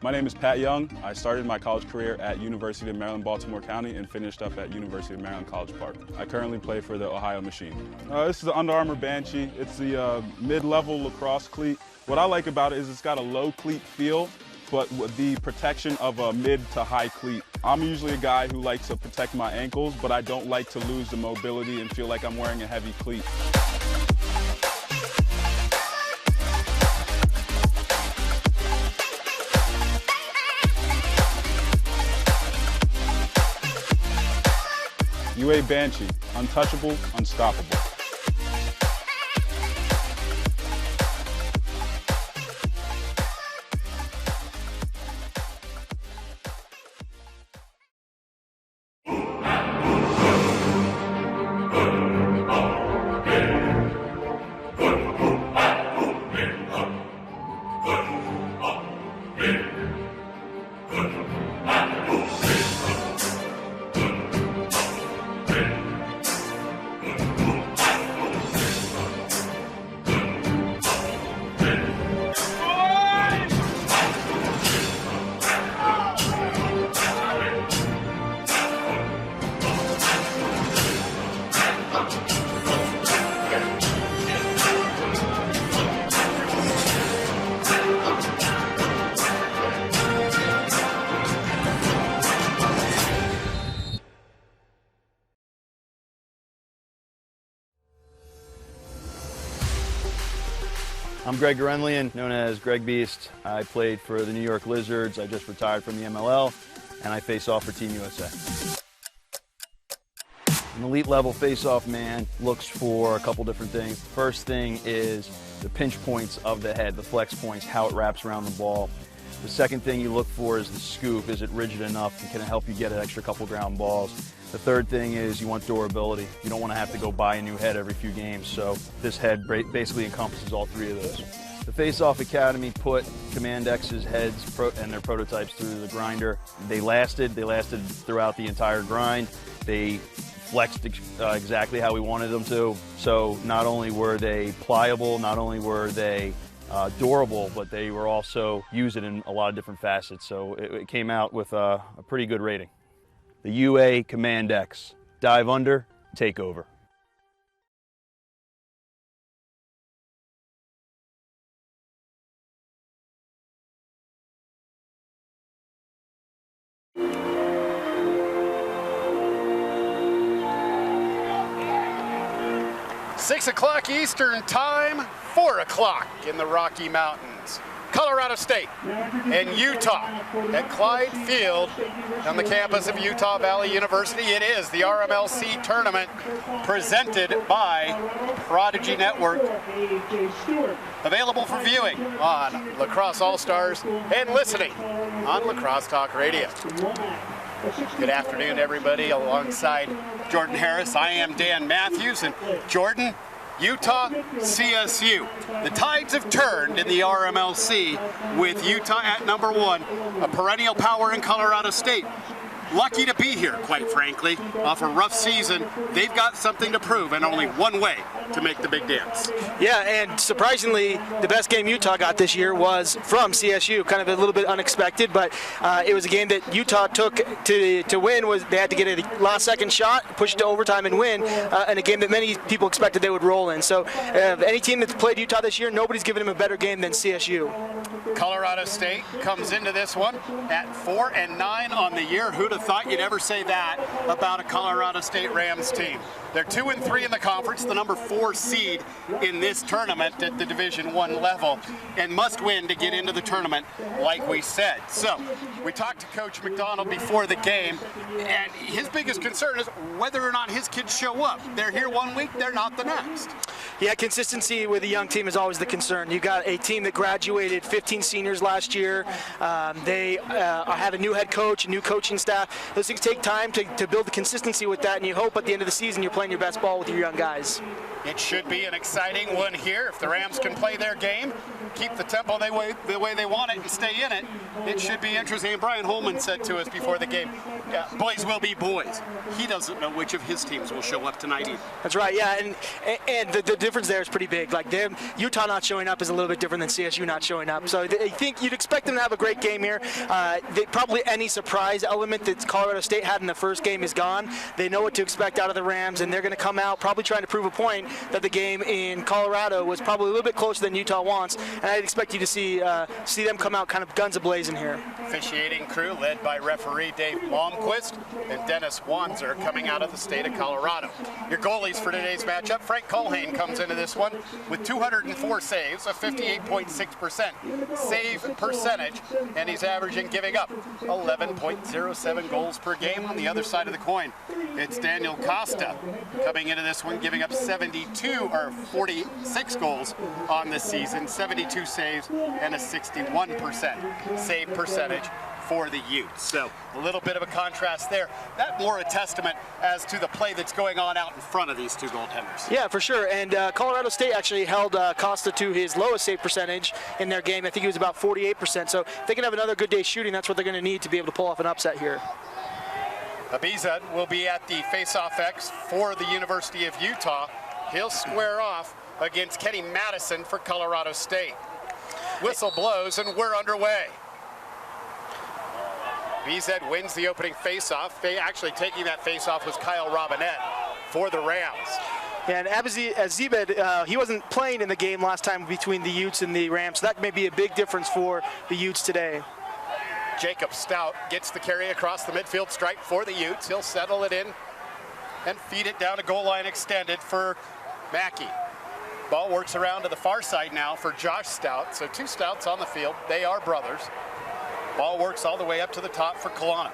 My name is Pat Young. I started my college career at University of Maryland, Baltimore County and finished up at University of Maryland, College Park. I currently play for the Ohio Machine. This is the Under Armour Banshee. It's the mid-level lacrosse cleat. What I like about it is it's got a low cleat feel, but with the protection of a mid to high cleat. I'm usually a guy who likes to protect my ankles, but I don't like to lose the mobility and feel like I'm wearing a heavy cleat. UA Banshee, untouchable, unstoppable. I'm Greg Gurenlian, known as Greg Beast. I played for the New York Lizards. I just retired from the MLL, and I face off for Team USA. An elite level face-off man looks for a couple different things. The first thing is the pinch points of the head, the flex points, how it wraps around the ball. The second thing you look for is the scoop. Is it rigid enough and can it help you get an extra couple ground balls? The third thing is you want durability. You don't want to have to go buy a new head every few games, so this head basically encompasses all three of those. The Face-Off Academy put Command X's heads and their prototypes through the grinder. They lasted throughout the entire grind. They flexed exactly how we wanted them to. So not only were they pliable, not only were they durable, but they were also used in a lot of different facets. So it came out with a pretty good rating. The UA Command X. Dive under, take over. Six o'clock Eastern Time, 4 o'clock in the Rocky Mountains. Colorado State and Utah at Clyde Field on the campus of Utah Valley University. It is the RMLC tournament presented by Prodigy Network. Available for viewing on Lacrosse All-Stars and listening on Lacrosse Talk Radio. Good afternoon, everybody. Alongside Jordan Harris, I am Dan Matthews. And Jordan, Utah, CSU. The tides have turned in the RMLC with Utah at number 1, a perennial power in Colorado State. Lucky to be here, quite frankly. Off a rough season, they've got something to prove and only one way to make the big dance. Yeah, and surprisingly, the best game Utah got this year was from CSU. Kind of a little bit unexpected, but it was a game that Utah took to win. They had to get a last-second shot, push it to overtime and win, and a game that many people expected they would roll in. So any team that's played Utah this year, nobody's given them a better game than CSU. Colorado State comes into this one at 4-9 on the year. Who'd have thought you'd ever say that about a Colorado State Rams team? They're 2-3 in the conference, the number 4 seed in this tournament at the Division I level, and must win to get into the tournament, like we said. So we talked to Coach McDonald before the game, and his biggest concern is whether or not his kids show up. They're here one week, they're not the next. Yeah, consistency with a young team is always the concern. You got a team that graduated 15 seniors last year. They have a new head coach, a new coaching staff. Those things take time to build the consistency with that, and you hope at the end of the season you're playing your best ball with your young guys. It should be an exciting one here. If the Rams can play their game, keep the tempo the way they want it and stay in it, it should be interesting. And Brian Holman said to us before the game, yeah, boys will be boys. He doesn't know which of his teams will show up tonight either. That's right, yeah, and the difference there is pretty big. Like Utah not showing up is a little bit different than CSU not showing up. So I think you'd expect them to have a great game here. Probably any surprise element that Colorado State had in the first game is gone. They know what to expect out of the Rams, and they're going to come out probably trying to prove a point that the game in Colorado was probably a little bit closer than Utah wants, and I'd expect you to see them come out kind of guns a-blazing here. Officiating crew led by referee Dave Malmquist and Dennis Wanzer coming out of the state of Colorado. Your goalies for today's matchup, Frank Culhane comes into this one with 204 saves, a 58.6% save percentage, and he's averaging giving up 11.07 goals per game. On the other side of the coin, it's Daniel Costa coming into this one, giving up 46 goals on the season, 72 saves, and a 61% save percentage for the Utes. So a little bit of a contrast there. That more a testament as to the play that's going on out in front of these two goaltenders. Yeah, for sure. And Colorado State actually held Costa to his lowest save percentage in their game. I think he was about 48%. So if they can have another good day shooting, that's what they're going to need to be able to pull off an upset here. Abiza will be at the face-off X for the University of Utah. He'll square off against Kenny Madison for Colorado State. Whistle blows and we're underway. BZ wins the opening face-off. Actually taking that face-off was Kyle Robinette for the Rams. Yeah, and Azibed, he wasn't playing in the game last time between the Utes and the Rams, so that may be a big difference for the Utes today. Jacob Stout gets the carry across the midfield stripe for the Utes. He'll settle it in and feed it down to goal line extended for Mackey. Ball works around to the far side now for Josh Stout. So two Stouts on the field. They are brothers. Ball works all the way up to the top for Kelowna.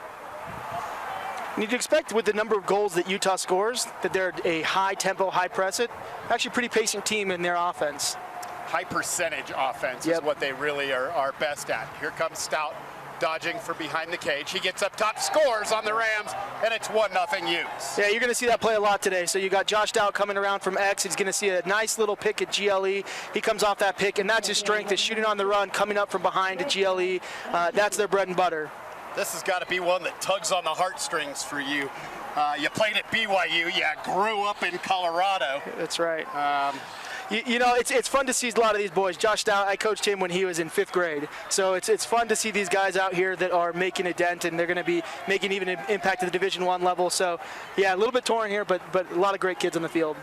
You'd expect with the number of goals that Utah scores that they're a high tempo, high press it. Actually pretty patient team in their offense. High percentage offense is what they really are best at. Here comes Stout dodging for behind the cage. He gets up top, scores on the Rams, and it's 1-0 Utes. Yeah, you're going to see that play a lot today. So you got Josh Stout coming around from X. He's going to see a nice little pick at GLE. He comes off that pick, and that's his strength, is shooting on the run, coming up from behind to GLE. That's their bread and butter. This has got to be one that tugs on the heartstrings for you. You played at BYU. You grew up in Colorado. That's right. You know, it's fun to see a lot of these boys. Josh Stout, I coached him when he was in 5th grade. So it's fun to see these guys out here that are making a dent, and they're going to be making even an impact at the Division I level. So, yeah, a little bit torn here, but a lot of great kids on the field.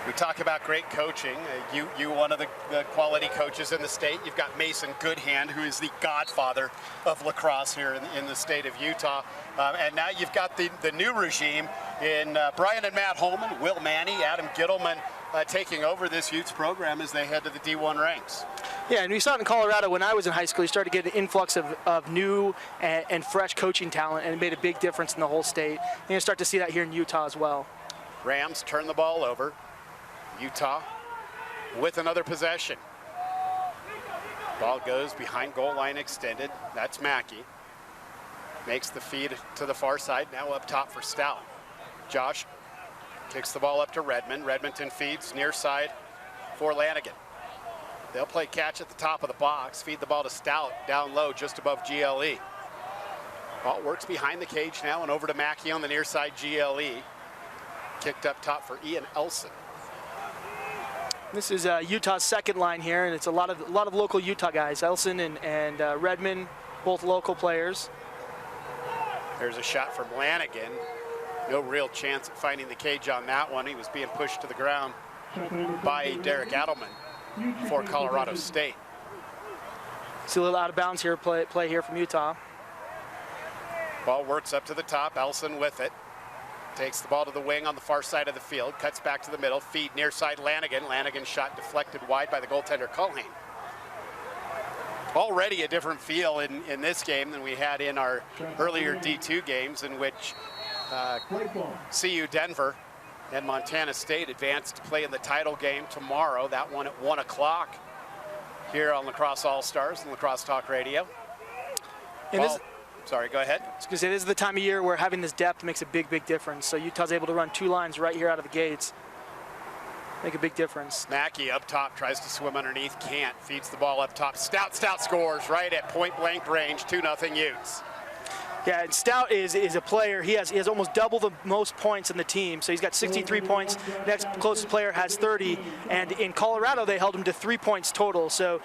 We talk about great coaching. You one of the quality coaches in the state. You've got Mason Goodhand, who is the godfather of lacrosse here in the state of Utah. And now you've got the new regime in Brian and Matt Holman, Will Manny, Adam Gittleman taking over this Utes program as they head to the D1 ranks. Yeah, and we saw it in Colorado when I was in high school. You started to get an influx of new and fresh coaching talent, and it made a big difference in the whole state. And you start to see that here in Utah as well. Rams turn the ball over. Utah with another possession. Ball goes behind goal line extended. That's Mackey. Makes the feed to the far side. Now up top for Stout. Josh kicks the ball up to Redmond. Redmonton feeds near side for Lanigan. They'll play catch at the top of the box. Feed the ball to Stout down low just above GLE. Ball works behind the cage now and over to Mackey on the near side GLE. Kicked up top for Ian Elson. This is Utah's second line here, and it's a lot of local Utah guys. Elson and Redmond, both local players. There's a shot from Lanigan. No real chance at finding the cage on that one. He was being pushed to the ground by Derek Adelman for Colorado State. See a little out of bounds here, play here from Utah. Ball works up to the top. Elson with it. Takes the ball to the wing on the far side of the field, cuts back to the middle, feed near side Lanigan. Lanigan shot deflected wide by the goaltender Culhane. Already a different feel in this game than we had in our earlier D2 games, in which CU Denver and Montana State advanced to play in the title game tomorrow. That one at 1 o'clock here on Lacrosse All-Stars and Lacrosse Talk Radio. Sorry, go ahead. I was going to say, this is the time of year where having this depth makes a big difference. So Utah's able to run two lines right here out of the gates. make a big difference. Mackey up top tries to swim underneath, can't. Feeds the ball up top. Stout scores right at point-blank range, 2-0 Utes. Yeah, and Stout is a player. He has almost double the most points in the team. So he's got 63 points. Next closest player has 30. And in Colorado, they held him to 3 points total. So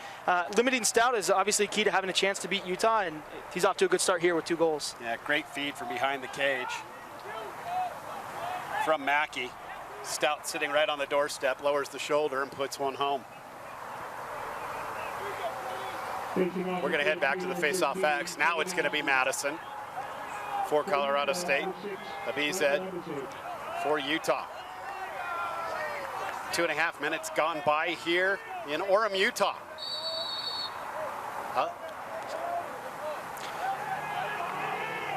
limiting Stout is obviously key to having a chance to beat Utah. And he's off to a good start here with 2 goals. Yeah, great feed from behind the cage from Mackey. Stout sitting right on the doorstep, lowers the shoulder and puts one home. We're going to head back to the face-off X. Now it's going to be Madison for Colorado State. Abized for Utah. 2.5 minutes gone by here in Orem, Utah.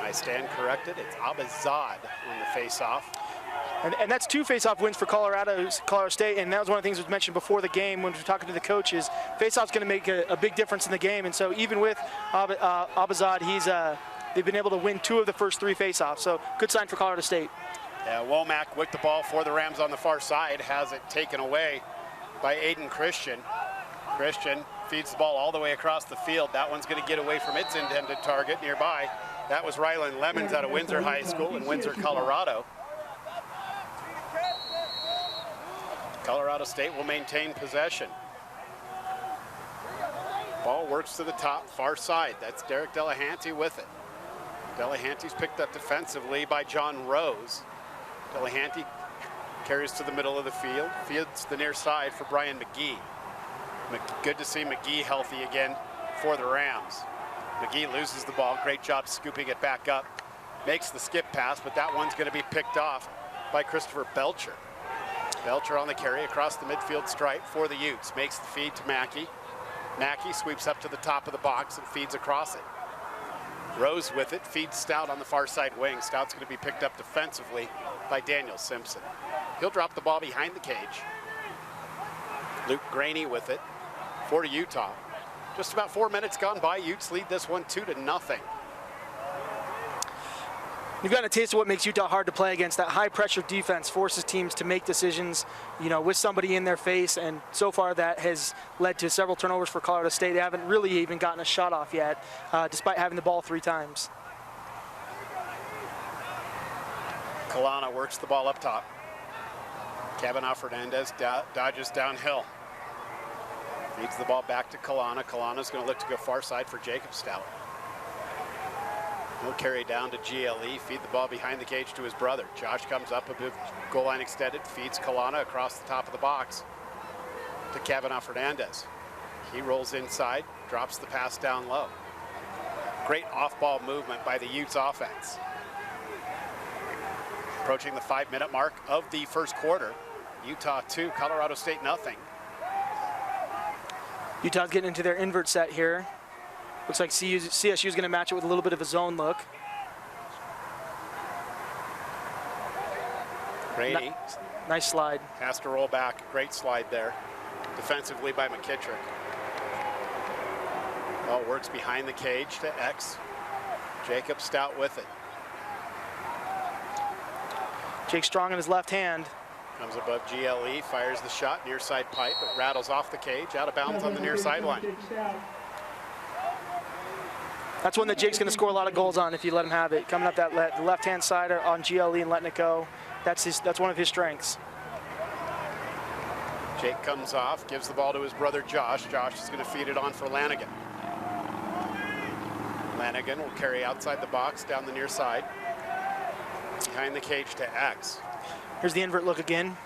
I stand corrected. It's Abizad on the face-off. And that's 2 face-off wins for Colorado State, and that was one of the things that was mentioned before the game when we were talking to the coaches. Face-off's going to make a big difference in the game, and so even with Abizad, they've been able to win 2 of the first 3 face-offs, so good sign for Colorado State. Yeah, Womack with the ball for the Rams on the far side, has it taken away by Aiden Christian. Christian feeds the ball all the way across the field. That one's going to get away from its intended target nearby. That was Ryland Lemons out of Windsor High School in Windsor, Colorado. Colorado State will maintain possession. Ball works to the top, far side. That's Derek Delahanty with it. Delahanty's picked up defensively by John Rose. Delahanty carries to the middle of the field, feeds the near side for Brian McGee. Good to see McGee healthy again for the Rams. McGee loses the ball, great job scooping it back up. Makes the skip pass, but that one's going to be picked off by Christopher Belcher. Belcher on the carry across the midfield stripe for the Utes. Makes the feed to Mackey. Mackey sweeps up to the top of the box and feeds across it. Rose with it, feeds Stout on the far side wing. Stout's going to be picked up defensively by Daniel Simpson. He'll drop the ball behind the cage. Luke Graney with it for Utah. Just about 4 minutes gone by. Utes lead this one 2-0. You've gotten a taste of what makes Utah hard to play against. That high-pressure defense forces teams to make decisions, with somebody in their face, and so far that has led to several turnovers for Colorado State. They haven't really even gotten a shot off yet, despite having the ball 3 times. Kalana works the ball up top. Kavanaugh Fernandez dodges downhill. Feeds the ball back to Kalana. Kalana's going to look to go far side for Jacob Stout. He'll carry down to GLE, feed the ball behind the cage to his brother. Josh comes up a bit, goal line extended, feeds Kalana across the top of the box to Kavanaugh Fernandez. He rolls inside, drops the pass down low. Great off-ball movement by the Utes offense. Approaching the 5-minute mark of the first quarter. Utah 2, Colorado State 0. Utah's getting into their invert set here. Looks like CSU is going to match it with a little bit of a zone look. Graney. Nice slide. Has to roll back. Great slide there. Defensively by McKittrick. Ball works behind the cage to X. Jacob Stout with it. Jake Strong in his left hand. Comes above GLE, fires the shot, near side pipe, but rattles off the cage, out of bounds on the near sideline. That's one that Jake's going to score a lot of goals on if you let him have it. Coming up the left-hand side on GLE and letting it go. That's one of his strengths. Jake comes off, gives the ball to his brother Josh. Josh is going to feed it on for Lanigan. Lanigan will carry outside the box down the near side. Behind the cage to X. Here's the invert look again.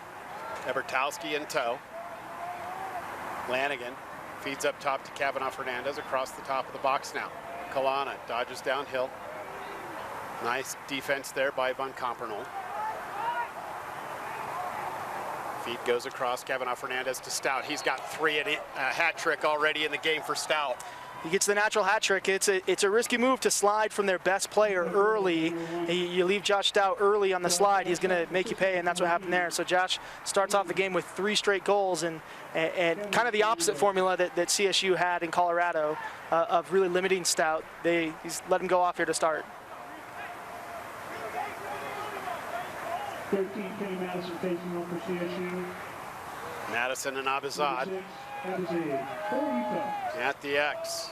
Ebertowski in tow. Lanigan feeds up top to Kavanaugh Fernandez across the top of the box now. Kalana dodges downhill. Nice defense there by Von Compernol. Feed goes across, Kavanaugh Fernandez to Stout. He's got 3 a hat trick already in the game for Stout. He gets the natural hat trick. It's a risky move to slide from their best player early. You leave Josh Stout early on the slide, he's going to make you pay, and that's what happened there. So Josh starts off the game with 3 straight goals, and kind of the opposite formula that CSU had in Colorado of really limiting Stout. He's let him go off here to start. 13, Kenny Madison facing on for CSU. Madison and Abizad at the X.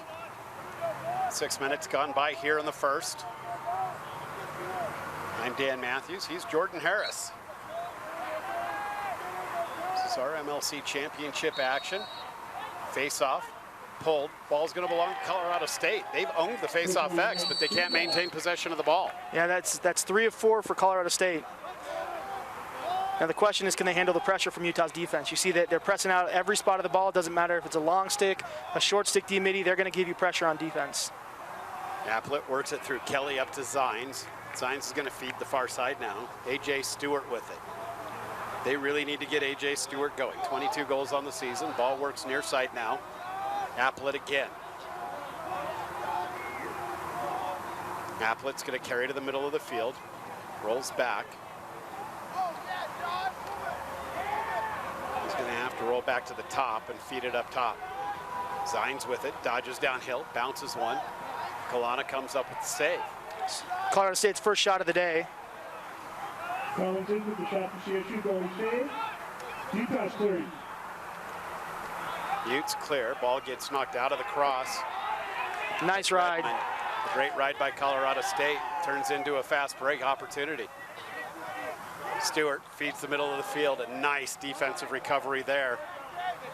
6 minutes gone by here in the first. I'm Dan Matthews, he's Jordan Harris. This is RMLC championship action. Face-off, pulled, ball's gonna belong to Colorado State. They've owned the face-off X, but they can't maintain possession of the ball. Yeah, that's 3 of 4 for Colorado State. Now the question is, can they handle the pressure from Utah's defense? You see that they're pressing out every spot of the ball. It doesn't matter if it's a long stick, a short stick D-midi, they're gonna give you pressure on defense. Applet works it through Kelly up to Zines. Zines is gonna feed the far side now. A.J. Stewart with it. They really need to get A.J. Stewart going. 22 goals on the season. Ball works near side now. Applet again. Applet's gonna carry to the middle of the field. Rolls back. He's gonna have to roll back to the top and feed it up top. Zines with it, dodges downhill, bounces one. Kalana comes up with the save. Colorado State's first shot of the day. Collington with the shot for CSU, goalie save. Utah's clearing. Utes clear, ball gets knocked out of the cross. Nice ride. A great ride by Colorado State, turns into a fast break opportunity. Stewart feeds the middle of the field, a nice defensive recovery there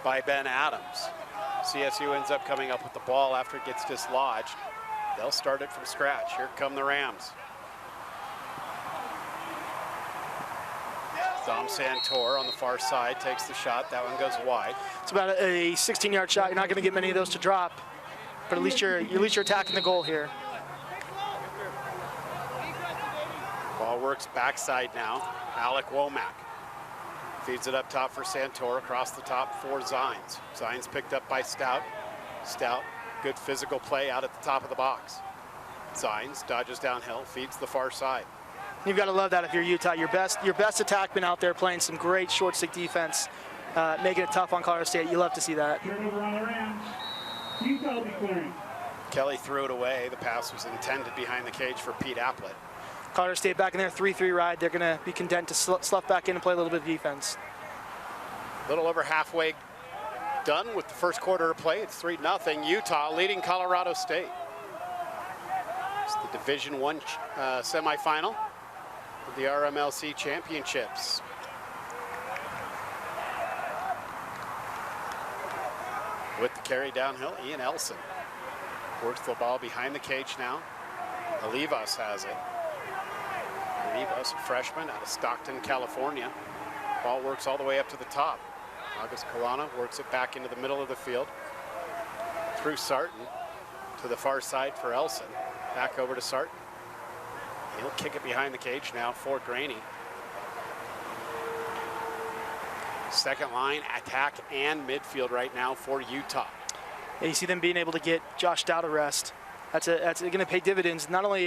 by Ben Adams. CSU ends up coming up with the ball after it gets dislodged. They'll start it from scratch. Here come the Rams. Dom Santor on the far side takes the shot. That one goes wide. It's about a 16-yard shot. You're not going to get many of those to drop, but at least you're attacking the goal here. Ball works backside now. Alec Womack feeds it up top for Santor, across the top for Zines. Zines picked up by Stout. Stout, good physical play out at the top of the box. Zines dodges downhill, feeds the far side. You've got to love that if you're Utah. Your best attackman out there playing some great short stick defense, making it tough on Colorado State. You love to see that. Turnover on the Rams. Utah will be clearing. Kelly threw it away. The pass was intended behind the cage for Pete Applet. Colorado State back in their 3-3 ride. They're going to be content to slough back in and play a little bit of defense. A little over halfway done with the first quarter of play. It's 3-0. Utah leading Colorado State. It's the Division I semifinal of the RMLC championships. With the carry downhill, Ian Elson works the ball behind the cage now. Olivas has it. Olivas, a freshman out of Stockton, California. Ball works all the way up to the top. August Kalana works it back into the middle of the field. Through Sarton to the far side for Elson. Back over to Sarton. He'll kick it behind the cage now for Graney. Second line, attack and midfield right now for Utah. Yeah, you see them being able to get Josh Stout a rest. That's going to pay dividends not only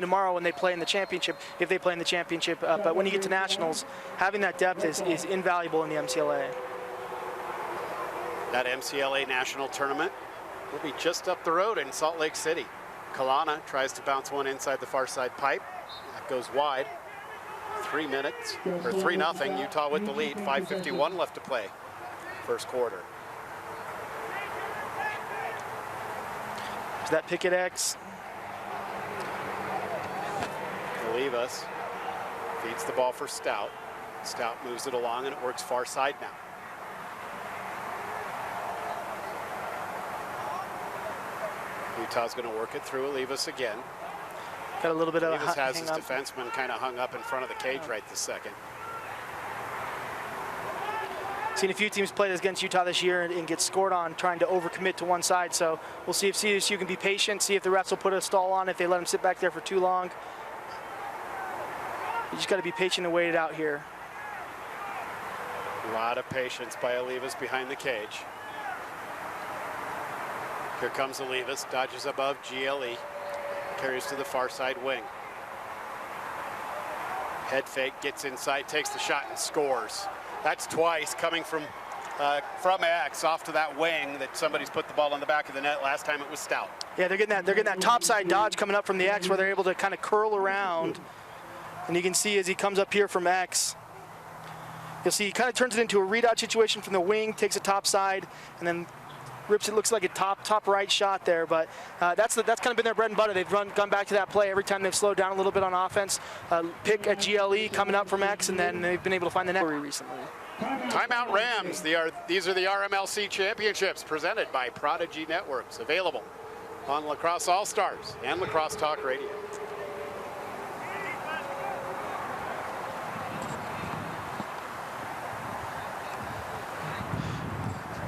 tomorrow when they play in the championship, if they play in the championship, but when you get to nationals, having that depth is invaluable in the MCLA. That MCLA national tournament will be just up the road in Salt Lake City. Kalana tries to bounce one inside the far side pipe. That goes wide. 3 minutes, or 3-0, Utah with the lead. 5:51 left to play, first quarter. Is that Pickett X? Olivas feeds the ball for Stout. Stout moves it along and it works far side now. Utah's going to work it through Olivas again. Got a little bit of Olivas has his defenseman kind of hung up in front of the cage right this second. Seen a few teams play this against Utah this year and get scored on trying to overcommit to one side. So we'll see if CSU can be patient, see if the refs will put a stall on if they let them sit back there for too long. You just got to be patient and wait it out here. A lot of patience by Olivas behind the cage. Here comes Olivas, dodges above GLE, carries to the far side wing. Head fake, gets inside, takes the shot and scores. That's twice coming from X off to that wing that somebody's put the ball on the back of the net. Last time it was Stout. Yeah, they're getting that topside dodge coming up from the X where they're able to kind of curl around. And you can see as he comes up here from X, You'll see he kind of turns it into a readout situation from the wing, takes a top side, and then rips it. Looks like a top right shot there, but that's kind of been their bread and butter. They've gone back to that play every time they've slowed down a little bit on offense. Pick a GLE coming up from X, and then they've been able to find the net recently. Timeout Rams. These are the RMLC championships presented by Prodigy Networks, available on Lacrosse All-Stars and Lacrosse Talk Radio.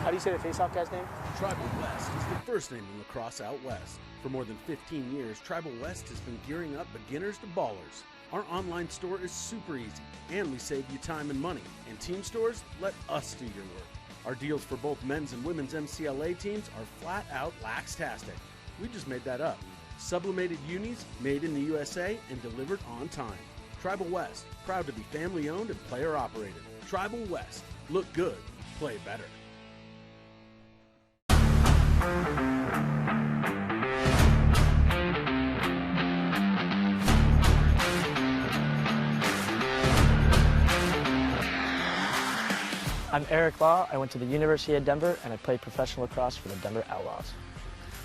How do you say the face-off guy's name? Tribal West is the first name in lacrosse out west. For more than 15 years, Tribal West has been gearing up beginners to ballers. Our online store is super easy, and we save you time and money. And team stores, let us do your work. Our deals for both men's and women's MCLA teams are flat out lax-tastic. We just made that up. Sublimated unis, made in the USA, and delivered on time. Tribal West, proud to be family-owned and player-operated. Tribal West, look good, play better. I'm Eric Law. I went to the University of Denver and I played professional lacrosse for the Denver Outlaws.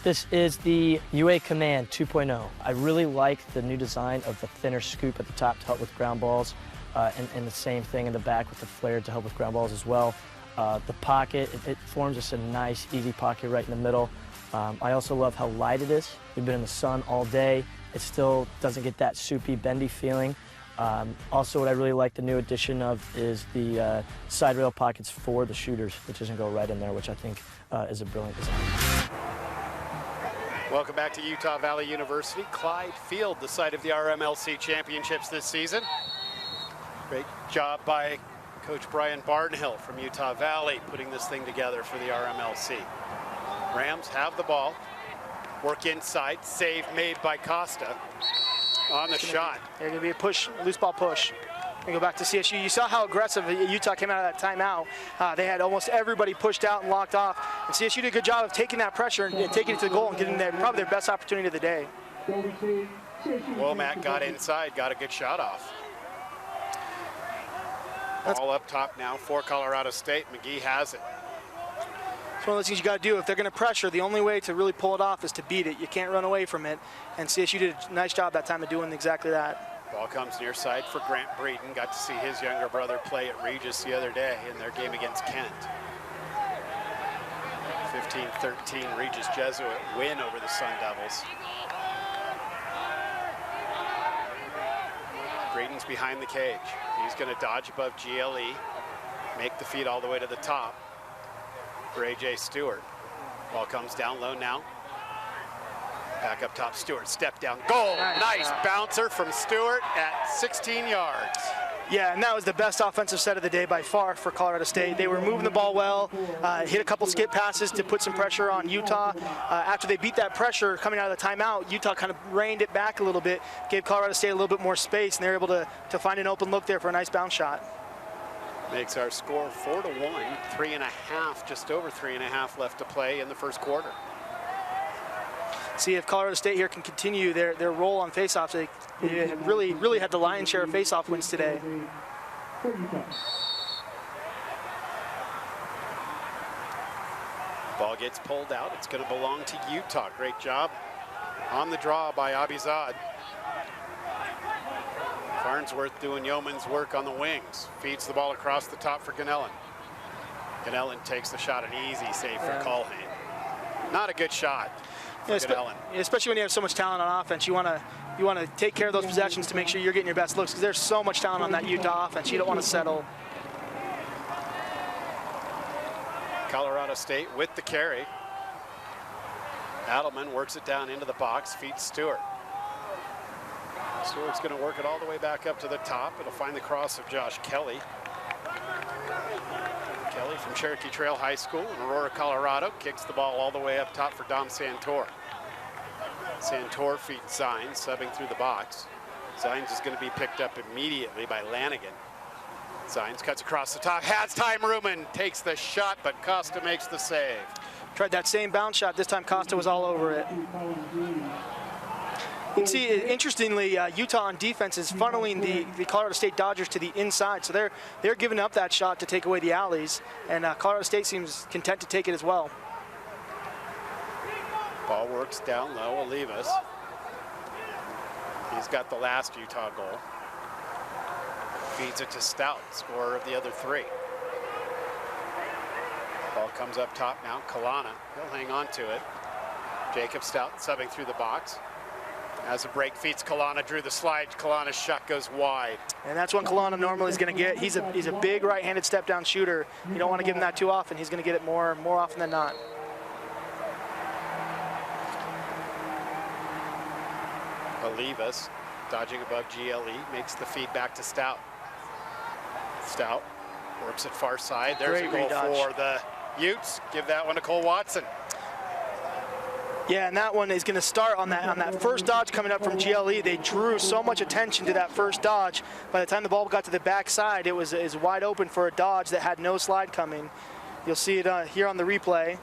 This is the UA Command 2.0. I really like the new design of the thinner scoop at the top to help with ground balls, and the same thing in the back with the flare to help with ground balls as well. The pocket, it forms just a nice, easy pocket right in the middle. I also love how light it is. We've been in the sun all day. It still doesn't get that soupy, bendy feeling. Also, what I really like the new addition of is the side rail pockets for the shooters, which doesn't go right in there, which I think is a brilliant design. Welcome back to Utah Valley University. Clyde Field, the site of the RMLC championships this season. Great job by Coach Brian Barnhill from Utah Valley putting this thing together for the RMLC. Rams have the ball, work inside, save made by Costa on the shot. There's going to be a push, loose ball push. We go back to CSU. You saw how aggressive Utah came out of that timeout. They had almost everybody pushed out and locked off. And CSU did a good job of taking that pressure and taking it to the goal and getting probably their best opportunity of the day. Womack got inside, got a good shot off. Ball up top now for Colorado State. McGee has it. It's one of those things you got to do. If they're going to pressure, the only way to really pull it off is to beat it. You can't run away from it. And CSU did a nice job that time of doing exactly that. Ball comes near side for Grant Breeden. Got to see his younger brother play at Regis the other day in their game against Kent. 15-13 Regis Jesuit win over the Sun Devils. Breeden's behind the cage. He's going to dodge above GLE, make the feed all the way to the top for AJ Stewart. Ball comes down low now. Back up top, Stewart, step down, goal! Nice bouncer from Stewart at 16 yards. Yeah, and that was the best offensive set of the day by far for Colorado State. They were moving the ball well, hit a couple skip passes to put some pressure on Utah. After they beat that pressure coming out of the timeout, Utah kind of reined it back a little bit, gave Colorado State a little bit more space, and they were able to find an open look there for a nice bounce shot. Makes our score 4-1, 3.5, just over 3.5 left to play in the first quarter. See if Colorado State here can continue their role on faceoffs. They really had the lion's share of faceoff wins today. Ball gets pulled out. It's going to belong to Utah. Great job on the draw by Abizad. Farnsworth doing yeoman's work on the wings. Feeds the ball across the top for Ganellan. Ganellan takes the shot, an easy save for Culhane. Not a good shot. Especially when you have so much talent on offense, you want to take care of those possessions to make sure you're getting your best looks, because there's so much talent on that Utah offense. You don't want to settle. Colorado State with the carry. Adelman works it down into the box, feeds Stewart. Stewart's going to work it all the way back up to the top. It'll find the cross of Josh Kelly. Kelly from Cherokee Trail High School in Aurora, Colorado, kicks the ball all the way up top for Dom Santor. Santor feeds Zines, subbing through the box. Zines is going to be picked up immediately by Lanigan. Zines cuts across the top, has time Ruman, takes the shot, but Costa makes the save. Tried that same bounce shot, this time Costa was all over it. You can see, interestingly, Utah on defense is funneling the Colorado State Dodgers to the inside, so they're giving up that shot to take away the alleys, and Colorado State seems content to take it as well. Ball works down low, Olivas. He's got the last Utah goal. Feeds it to Stout, scorer of the other three. Ball comes up top now, Kalana. He'll hang on to it. Jacob Stout subbing through the box. As a break, feeds Kalana, drew the slide. Kalana's shot goes wide. And that's what Kalana normally is going to get. He's a big right-handed step-down shooter. You don't want to give him that too often. He's going to get it more often than not. Olivas, dodging above GLE, makes the feed back to Stout. Stout works it far side. There's a goal for the Utes. Give that one to Cole Watson. Yeah, and that one is going to start on that first dodge coming up from GLE. They drew so much attention to that first dodge. By the time the ball got to the backside, it was wide open for a dodge that had no slide coming. You'll see it here on the replay.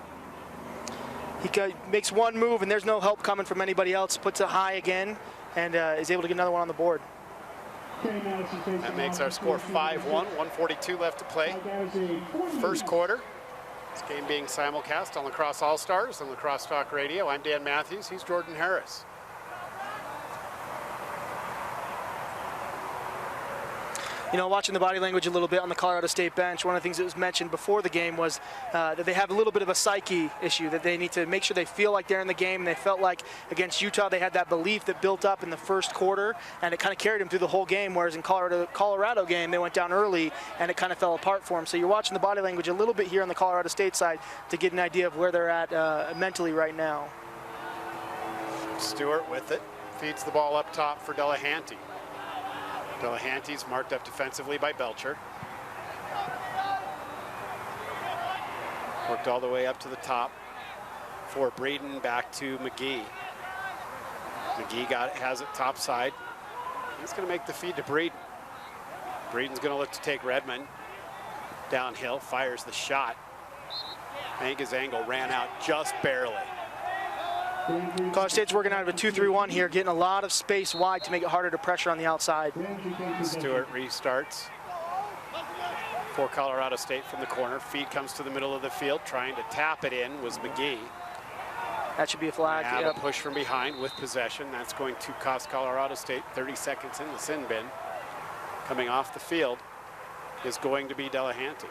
He makes one move, and there's no help coming from anybody else. Puts it high again, and is able to get another one on the board. That makes our score 5-1, 1:42 left to play. First quarter. This game being simulcast on Lacrosse All-Stars and Lacrosse Talk Radio. I'm Dan Matthews. He's Jordan Harris. You know, watching the body language a little bit on the Colorado State bench, one of the things that was mentioned before the game was that they have a little bit of a psyche issue, that they need to make sure they feel like they're in the game. And they felt like against Utah, they had that belief that built up in the first quarter, and it kind of carried them through the whole game, whereas in Colorado game, they went down early, and it kind of fell apart for them. So you're watching the body language a little bit here on the Colorado State side to get an idea of where they're at mentally right now. Stewart with it, feeds the ball up top for Delahanty. Delahanty's marked up defensively by Belcher. Worked all the way up to the top for Breeden, back to McGee. McGee has it top side. He's going to make the feed to Breeden. Breeden's going to look to take Redmond downhill, fires the shot. I think his angle ran out just barely. College State's working out of a 2-3-1 here, getting a lot of space wide to make it harder to pressure on the outside. Stewart restarts for Colorado State from the corner. Feed comes to the middle of the field. Trying to tap it in was McGee. That should be a flag. Have a push from behind with possession. That's going to cost Colorado State 30 seconds in the sin bin. Coming off the field is going to be Delahanty.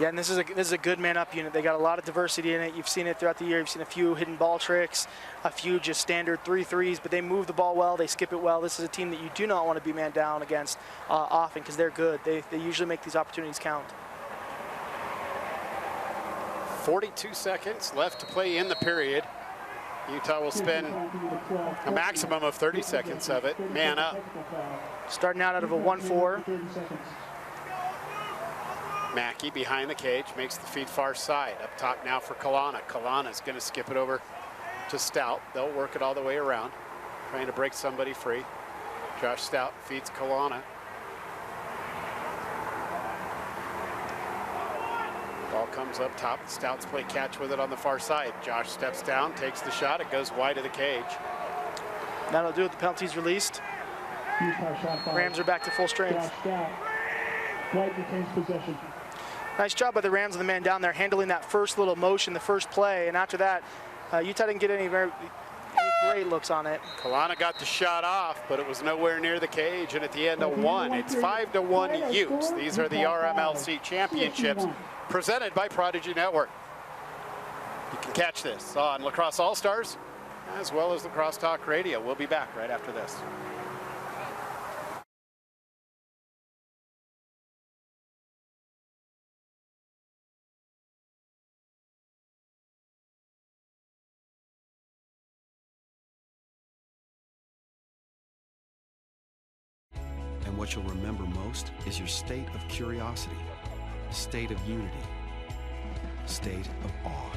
Yeah, and this is a good man-up unit. They got a lot of diversity in it. You've seen it throughout the year. You've seen a few hidden ball tricks, a few just standard 3-3s, but they move the ball well. They skip it well. This is a team that you do not want to be man down against often because they're good. They usually make these opportunities count. 42 seconds left to play in the period. Utah will spend a maximum of 30 seconds of it. Man up. Starting out of a 1-4. Mackey behind the cage, makes the feed far side. Up top now for Kalana. Kalana's going to skip it over to Stout. They'll work it all the way around, trying to break somebody free. Josh Stout feeds Kalana. Ball comes up top. Stout's play catch with it on the far side. Josh steps down, takes the shot. It goes wide of the cage. That'll do it. The penalty's released. Rams are back to full strength. White retains possession. Nice job by the Rams and the man down there handling that first little motion, the first play, and after that, Utah didn't get any great looks on it. Kalana got the shot off, but it was nowhere near the cage, and at the end, a 1. It's 5-1 Utes. These are the RMLC championships presented by Prodigy Network. You can catch this on Lacrosse All-Stars as well as Lacrosse Talk Radio. We'll be back right after this. And what you'll remember most is your state of curiosity, state of unity, state of awe.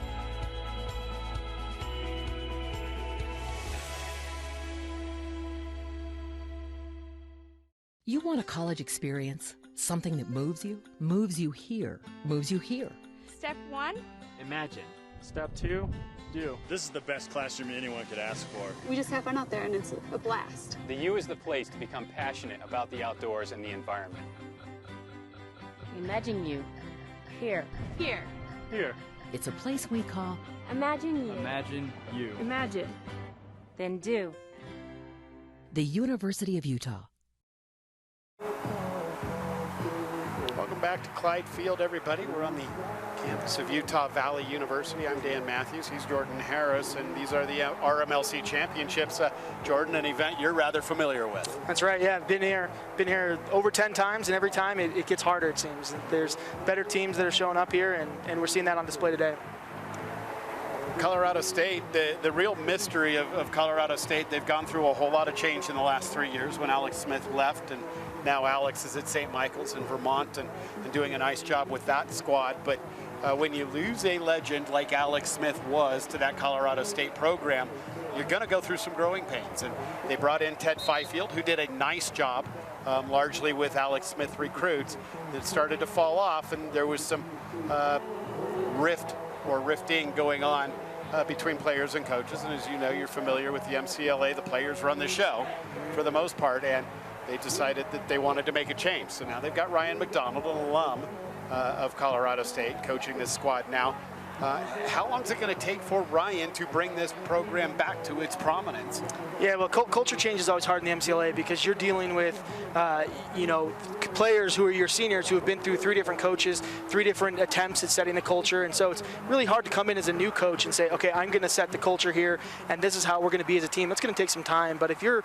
You want a college experience? Something that moves you here, moves you here. Step 1. Imagine. Step 2. do. This is the best classroom anyone could ask for. We just have fun out there, and it's a blast. The U is the place to become passionate about the outdoors and the environment. Imagine you. Here. Here. Here. It's a place we call Imagine you. Imagine you. Imagine. Then do. the University of Utah. Welcome back to Clyde Field, everybody. We're on the campus of Utah Valley University. I'm Dan Matthews. He's Jordan Harris, and these are the RMLC Championships. Jordan, an event you're rather familiar with. That's right. Yeah, I've been here over 10 times, and every time it gets harder. It seems there's better teams that are showing up here, and we're seeing that on display today. Colorado State, the real mystery of Colorado State, they've gone through a whole lot of change in the last 3 years when Alex Smith left, and now Alex is at St. Michael's in Vermont and doing a nice job with that squad. But when you lose a legend like Alex Smith was to that Colorado State program, you're going to go through some growing pains. And they brought in Ted Fifield, who did a nice job, largely with Alex Smith recruits, that started to fall off, and there was some rifting going on between players and coaches. And as you know, you're familiar with the MCLA, the players run the show for the most part, and they decided that they wanted to make a change. So now they've got Ryan McDonald, an alum of Colorado State, coaching this squad now. How long is it going to take for Ryan to bring this program back to its prominence? Yeah, well, culture change is always hard in the MCLA because you're dealing with, players who are your seniors who have been through 3 different coaches, 3 different attempts at setting the culture, and so it's really hard to come in as a new coach and say, okay, I'm going to set the culture here, and this is how we're going to be as a team. That's going to take some time, but if you're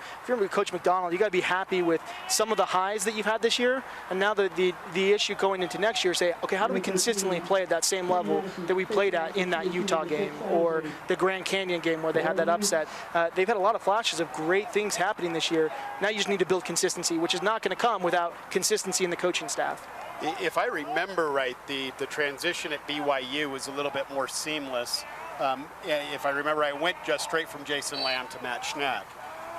Coach McDonald, you got to be happy with some of the highs that you've had this year, and now the issue going into next year, say, okay, how do we consistently play at that same level that we played at in that Utah game or the Grand Canyon game where they had that upset? They've had a lot of flashes of great things happening this year. Now you just need to build consistency, which is not going to come without consistency in the coaching staff. If I remember right, the transition at BYU was a little bit more seamless. If I remember, I went just straight from Jason Lamb to Matt Schneck.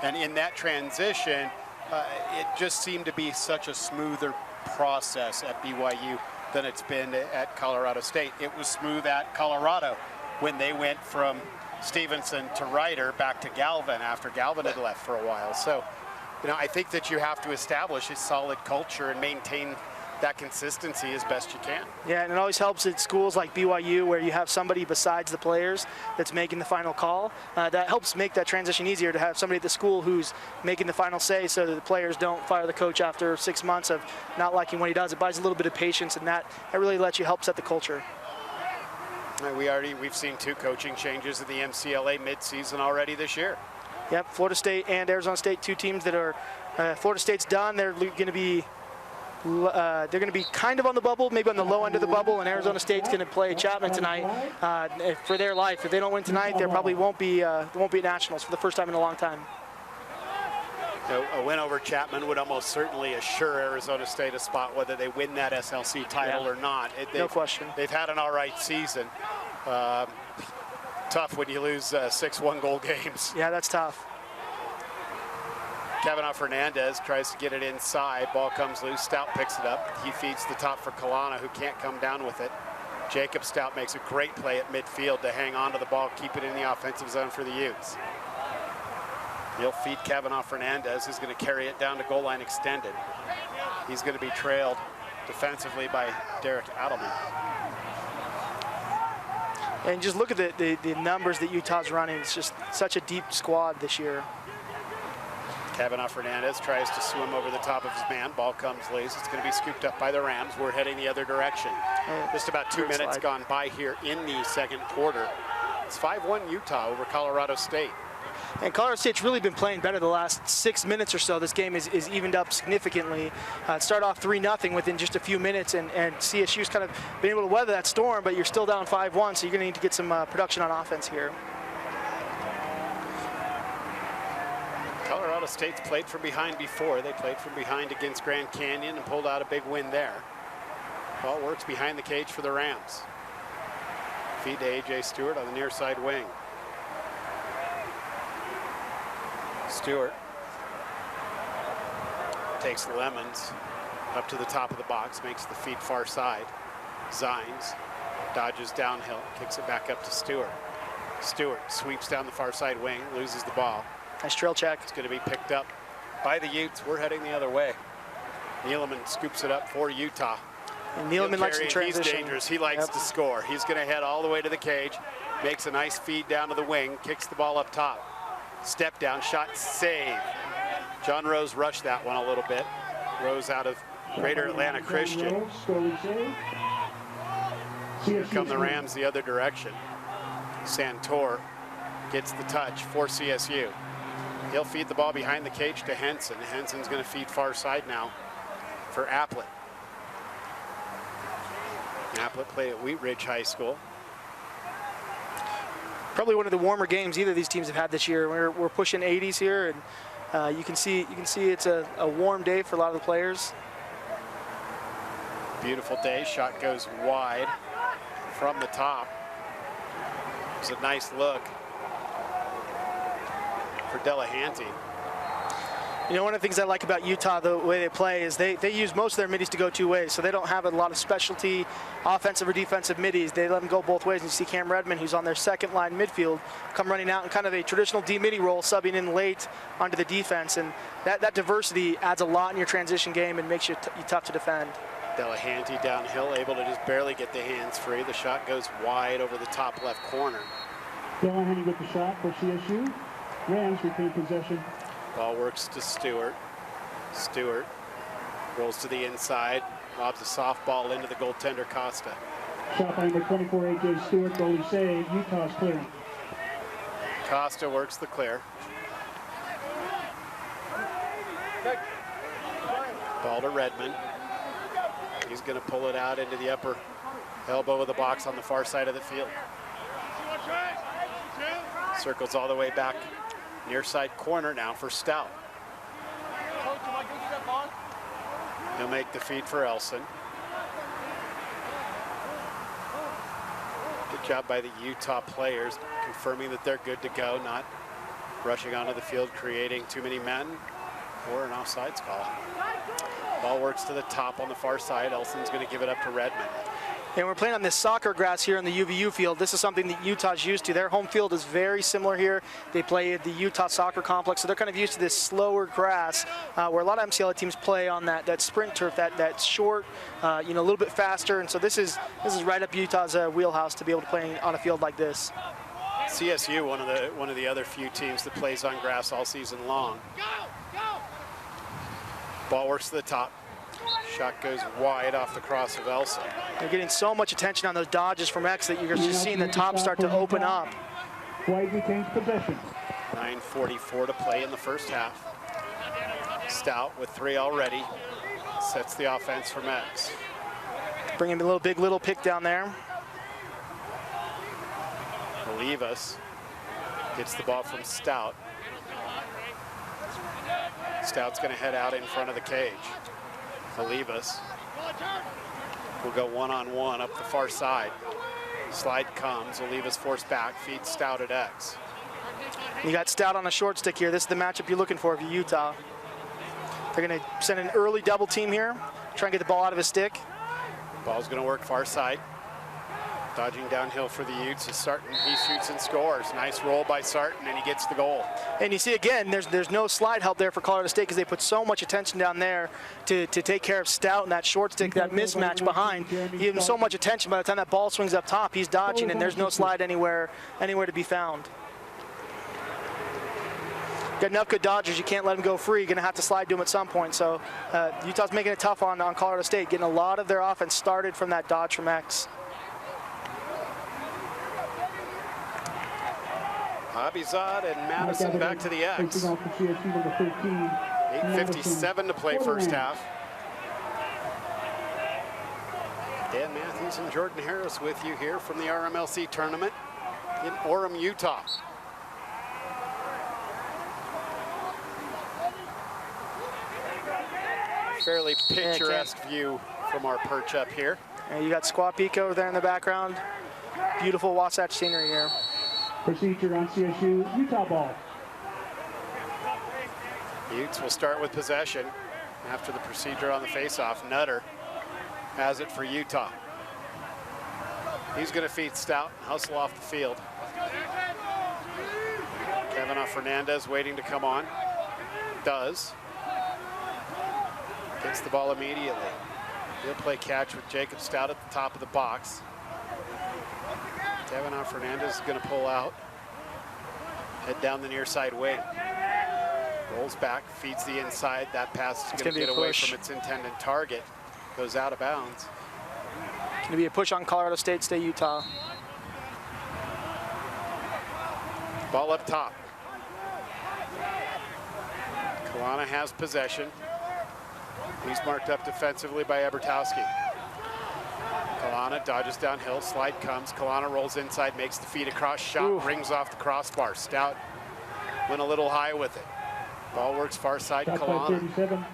And in that transition, it just seemed to be such a smoother process at BYU than it's been at Colorado State. It was smooth at Colorado when they went from Stevenson to Ryder back to Galvin after Galvin had left for a while. So, I think that you have to establish a solid culture and maintain that consistency as best you can. Yeah, and it always helps at schools like BYU where you have somebody besides the players that's making the final call. That helps make that transition easier to have somebody at the school who's making the final say so that the players don't fire the coach after 6 months of not liking what he does. It buys a little bit of patience, and that really lets you help set the culture. We've seen 2 coaching changes in the MCLA midseason already this year. Yep, Florida State and Arizona State, 2 teams that are, Florida State's done. They're going to be kind of on the bubble, maybe on the low end of the bubble, and Arizona State's going to play Chapman tonight for their life. If they don't win tonight, there probably won't be at Nationals for the first time in a long time. A win over Chapman would almost certainly assure Arizona State a spot, whether they win that SLC title or not. No question. They've had an all right season. Tough when you lose 6 one-goal games. Yeah, that's tough. Kavanaugh Fernandez tries to get it inside. Ball comes loose. Stout picks it up. He feeds the top for Kalana, who can't come down with it. Jacob Stout makes a great play at midfield to hang on to the ball, keep it in the offensive zone for the Utes. He'll feed Kavanaugh Fernandez, who's going to carry it down to goal line extended. He's going to be trailed defensively by Derek Adelman. And just look at the numbers that Utah's running. It's just such a deep squad this year. Kavanaugh Fernandez tries to swim over the top of his man. Ball comes loose. It's going to be scooped up by the Rams. We're heading the other direction. Just about 2 minutes gone by here in the second quarter. It's 5-1 Utah over Colorado State. And Colorado State's really been playing better the last 6 minutes or so. This game is evened up significantly. It started off 3-0 within just a few minutes, and CSU's kind of been able to weather that storm, but you're still down 5-1, so you're going to need to get some production on offense here. Colorado State's played from behind before. They played from behind against Grand Canyon and pulled out a big win there. Ball works behind the cage for the Rams. Feed to A.J. Stewart on the near side wing. Stewart takes Lemons up to the top of the box, makes the feed far side. Zines dodges downhill, kicks it back up to Stewart. Stewart sweeps down the far side wing, loses the ball. Nice trail check. It's going to be picked up by the Utes. We're heading the other way. Neeleman scoops it up for Utah. And Neeleman likes to transition. He's dangerous. He likes to score. He's going to head all the way to the cage, makes a nice feed down to the wing, kicks the ball up top. Step down, shot, save. John Rose rushed that one a little bit. Rose out of Greater Atlanta Christian. Here come the Rams the other direction. Santor gets the touch for CSU. He'll feed the ball behind the cage to Henson. Henson's going to feed far side now for Applet. Applet played at Wheat Ridge High School. Probably one of the warmer games either of these teams have had this year. We're pushing 80s here, and you can see it's a warm day for a lot of the players. Beautiful day. Shot goes wide from the top. It's a nice look for Delahanty. You know, one of the things I like about Utah, the way they play, is they use most of their middies to go two ways, so they don't have a lot of specialty offensive or defensive middies. They let them go both ways, and you see Cam Redmond, who's on their second line midfield, come running out in kind of a traditional D-midi role, subbing in late onto the defense, and that diversity adds a lot in your transition game and makes you tough to defend. Delahanty downhill, able to just barely get the hands free. The shot goes wide over the top left corner. Delahanty with the shot for CSU. Rams retain possession. Ball works to Stewart. Stewart rolls to the inside, lobs a softball into the goaltender Costa. Shot by number 24, AJ Stewart, goalie save. Utah's clearing. Costa works the clear. Ball to Redmond. He's going to pull it out into the upper elbow of the box on the far side of the field. Circles all the way back near side corner now for Stout. He'll make the feed for Elson. Good job by the Utah players confirming that they're good to go, not rushing onto the field, creating too many men or an offsides call. Ball works to the top on the far side. Elson's going to give it up to Redmond. And we're playing on this soccer grass here in the UVU field. This is something that Utah's used to. Their home field is very similar here. They play at the Utah Soccer Complex, so they're kind of used to this slower grass where a lot of MCLA teams play on that sprint turf, that short, a little bit faster. And so this is right up Utah's wheelhouse to be able to play on a field like this. CSU, one of the other few teams that plays on grass all season long. Ball works to the top. Shot goes wide off the cross of Elson. They're getting so much attention on those dodges from X that you're just seeing the top start to open up. White retains possession. 9:44 to play in the first half. Stout with 3 already sets the offense from X. Bringing a little pick down there. Olivas gets the ball from Stout. Stout's going to head out in front of the cage. Olivas will go one-on-one up the far side. Slide comes, Olivas forced back, feeds Stout at X. You got Stout on a short stick here. This is the matchup you're looking for if you're Utah. They're going to send an early double team here, try and get the ball out of his stick. Ball's going to work far side. Dodging downhill for the Utes is Sarton. He shoots and scores. Nice roll by Sarton, and he gets the goal. And you see again, there's no slide help there for Colorado State because they put so much attention down there to take care of Stout and that short stick, that mismatch behind. You give him so much attention. By the time that ball swings up top, he's dodging, and there's no slide anywhere to be found. Got enough good dodgers, you can't let him go free. You're going to have to slide to him at some point. So Utah's making it tough on Colorado State, getting a lot of their offense started from that dodge from X. Abizad and Madison back to the X. 8:57 to play first half. Dan Matthews and Jordan Harris with you here from the RMLC tournament in Orem, Utah. Fairly picturesque view from our perch up here. And you got Squaw Peak over there in the background. Beautiful Wasatch scenery here. Procedure on CSU, Utah ball. Utes will start with possession after the procedure on the faceoff. Nutter has it for Utah. He's going to feed Stout, hustle off the field. Kevin Fernandez waiting to come on. Does. Gets the ball immediately. He'll play catch with Jacob Stout at the top of the box. Kevin Fernandez is going to pull out. Head down the near side wing. Rolls back, feeds the inside. That pass is going to get away from its intended target. Goes out of bounds. Going to be a push on Colorado State, stay Utah. Ball up top. Kalana has possession. He's marked up defensively by Ebertowski. Kalana dodges downhill, slide comes. Kalana rolls inside, makes the feed across, shot rings off the crossbar. Stout went a little high with it. Ball works far side, Kalana.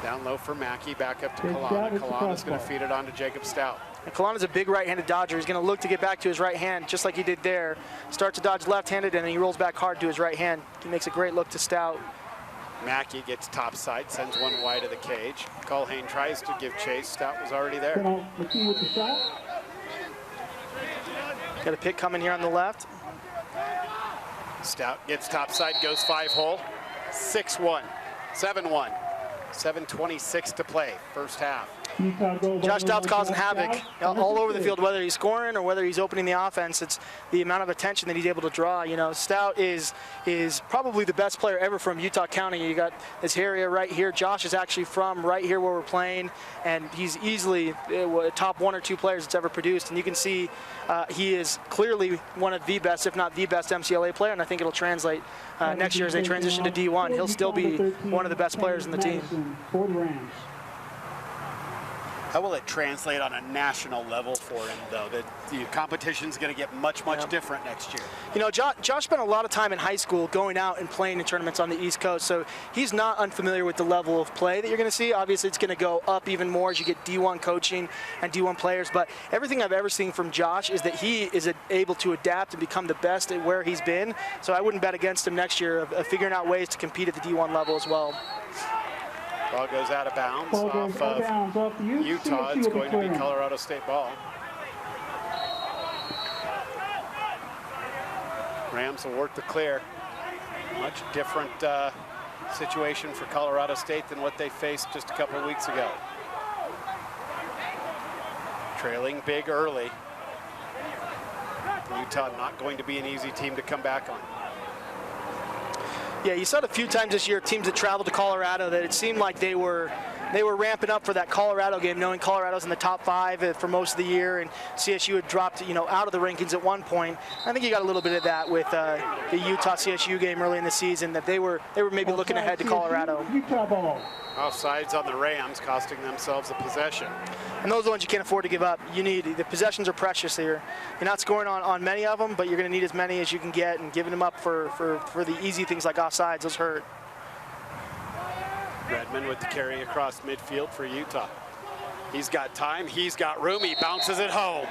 Down low for Mackey, back up to Kalana. Kalana's going to feed it on to Jacob Stout. And Kalana's a big right-handed dodger. He's going to look to get back to his right hand, just like he did there. Starts to dodge left-handed, and then he rolls back hard to his right hand. He makes a great look to Stout. Mackey gets top side, sends one wide of the cage. Culhane tries to give chase. Stout was already there. Got a pick coming here on the left. Stout gets top side, goes 5-hole. 6-1, 7-1. 7:26 to play, first half. Josh Stout's causing havoc all over the field, whether he's scoring or whether he's opening the offense. It's the amount of attention that he's able to draw. You know, Stout is probably the best player ever from Utah County. You got this area right here. Josh is actually from right here where we're playing, and he's easily a top 1 or 2 players that's ever produced. And you can see he is clearly one of the best, if not the best MCLA player, and I think it'll translate next year as they transition to D1. He'll still be one of the best players in the team. How will it translate on a national level for him, though? The competition's going to get much different next year. You know, Josh spent a lot of time in high school going out and playing in tournaments on the East Coast, so he's not unfamiliar with the level of play that you're going to see. Obviously, it's going to go up even more as you get D1 coaching and D1 players, but everything I've ever seen from Josh is that he is able to adapt and become the best at where he's been, so I wouldn't bet against him next year of figuring out ways to compete at the D1 level as well. Ball goes out of bounds off of Utah. It's going to be Colorado State ball. Rams will work the clear. Much different situation for Colorado State than what they faced just a couple of weeks ago. Trailing big early. Utah not going to be an easy team to come back on. Yeah, you saw it a few times this year, teams that traveled to Colorado, that it seemed like they were ramping up for that Colorado game, knowing Colorado's in the top 5 for most of the year, and CSU had dropped, out of the rankings at one point. I think you got a little bit of that with the Utah CSU game early in the season, that they were maybe looking ahead to Colorado. Offsides on the Rams, costing themselves a possession. And those are the ones you can't afford to give up. The possessions are precious here. You're not scoring on many of them, but you're going to need as many as you can get, and giving them up for the easy things like offsides, those hurt. Redmond with the carry across midfield for Utah. He's got time, he's got room, he bounces it home.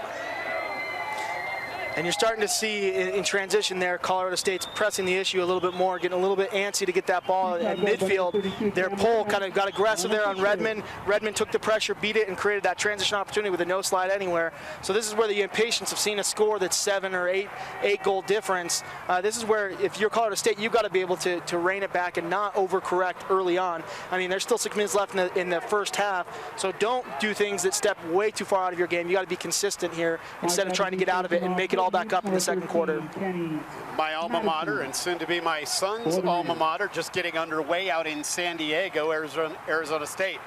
And you're starting to see in transition there, Colorado State's pressing the issue a little bit more, getting a little bit antsy to get that ball at midfield. Their pull kind of got aggressive there on Redmond. Redmond took the pressure, beat it, and created that transition opportunity with a no slide anywhere. So this is where the impatience of seeing a score that's 7 or 8 goal difference. This is where, if you're Colorado State, you've got to be able to rein it back and not overcorrect early on. I mean, there's still 6 minutes left in the first half, so don't do things that step way too far out of your game. You got to be consistent here instead of trying to get out of it and make it all back up in the second quarter. My alma mater, and soon to be my son's alma mater, just getting underway out in San Diego, Arizona State,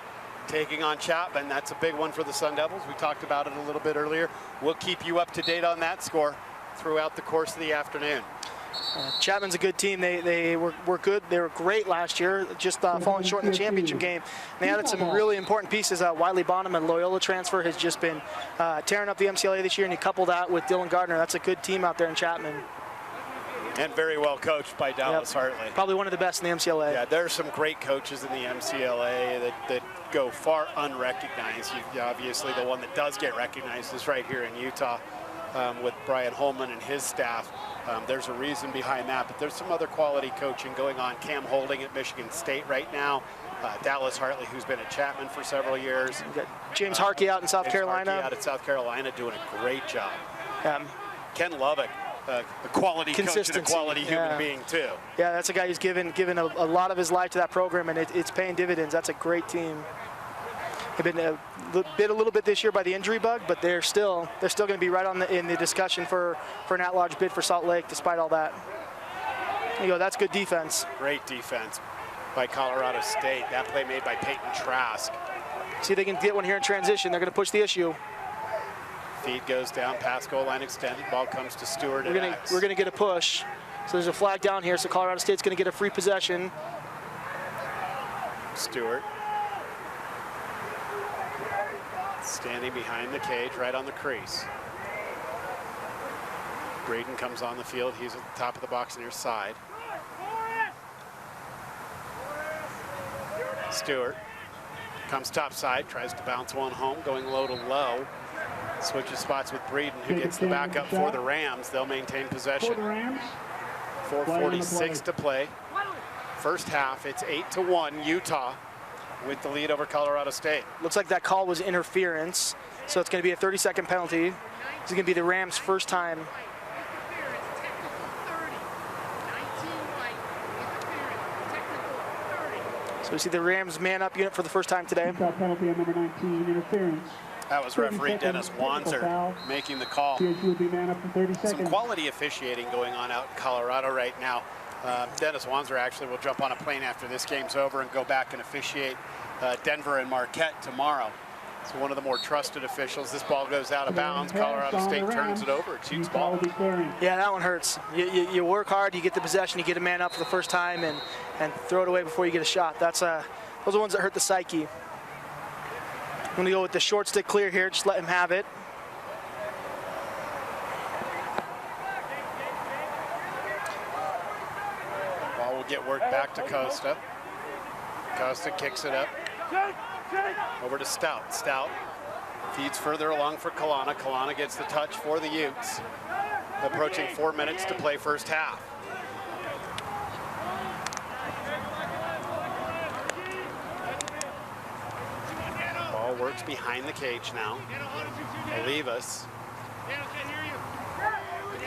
taking on Chapman. That's a big one for the Sun Devils. We talked about it a little bit earlier. We'll keep you up to date on that score throughout the course of the afternoon. Chapman's a good team. They were good. They were great last year, just falling short in the championship game. They added some really important pieces. Wiley Bonham, and Loyola transfer, has just been tearing up the MCLA this year, and you couple that with Dylan Gardner. That's a good team out there in Chapman. And very well coached by Dallas Hartley. Probably one of the best in the MCLA. Yeah, there are some great coaches in the MCLA that go far unrecognized. Obviously, the one that does get recognized is right here in Utah with Brian Holman and his staff. There's a reason behind that, but there's some other quality coaching going on. Cam Holding at Michigan State right now. Dallas Hartley, who's been at Chapman for several years. James Harkey out in South Carolina. Harkey out at South Carolina doing a great job. Ken Lovick, a quality coach and a Consistency, quality human being too. Yeah, that's a guy who's given a lot of his life to that program, and it's paying dividends. That's a great team. They've been bit a little bit this year by the injury bug, but they're still going to be right in the discussion for an at-large bid for Salt Lake, despite all that. There you go. That's good defense. Great defense by Colorado State. That play made by Peyton Trask. See if they can get one here in transition. They're going to push the issue. Feed goes down, pass goal line extended. Ball comes to Stewart. We're going to get a push. So there's a flag down here, so Colorado State's going to get a free possession. Stewart standing behind the cage, right on the crease. Braden comes on the field. He's at the top of the box near side. Stewart comes top side, tries to bounce one home, going low to low. Switches spots with Breeden, who gets the backup for the Rams. They'll maintain possession. 4:46 to play. First half, it's 8-1 Utah with the lead over Colorado State. Looks like that call was interference, so it's going to be a 30-second penalty. This is going to be the Rams' first time. So we see the Rams man-up unit for the first time today. Penalty on number 19, interference. That was referee Dennis Wanzer making the call. will be man up for 30 seconds. Some quality officiating going on out in Colorado right now. Dennis Wanzer actually will jump on a plane after this game's over and go back and officiate Denver and Marquette tomorrow. So one of the more trusted officials. This ball goes out of bounds. Colorado State turns it over. It's Utes ball. Yeah, that one hurts. You work hard, you get the possession, you get a man up for the first time, and throw it away before you get a shot. Those are the ones that hurt the psyche. I'm going to go with the short stick clear here. Just let him have it. Ball will get worked back to Costa. Costa kicks it up. Over to Stout. Stout feeds further along for Kalana. Kalana gets the touch for the Utes. Approaching 4 minutes to play first half. Ball works behind the cage now. Olivas.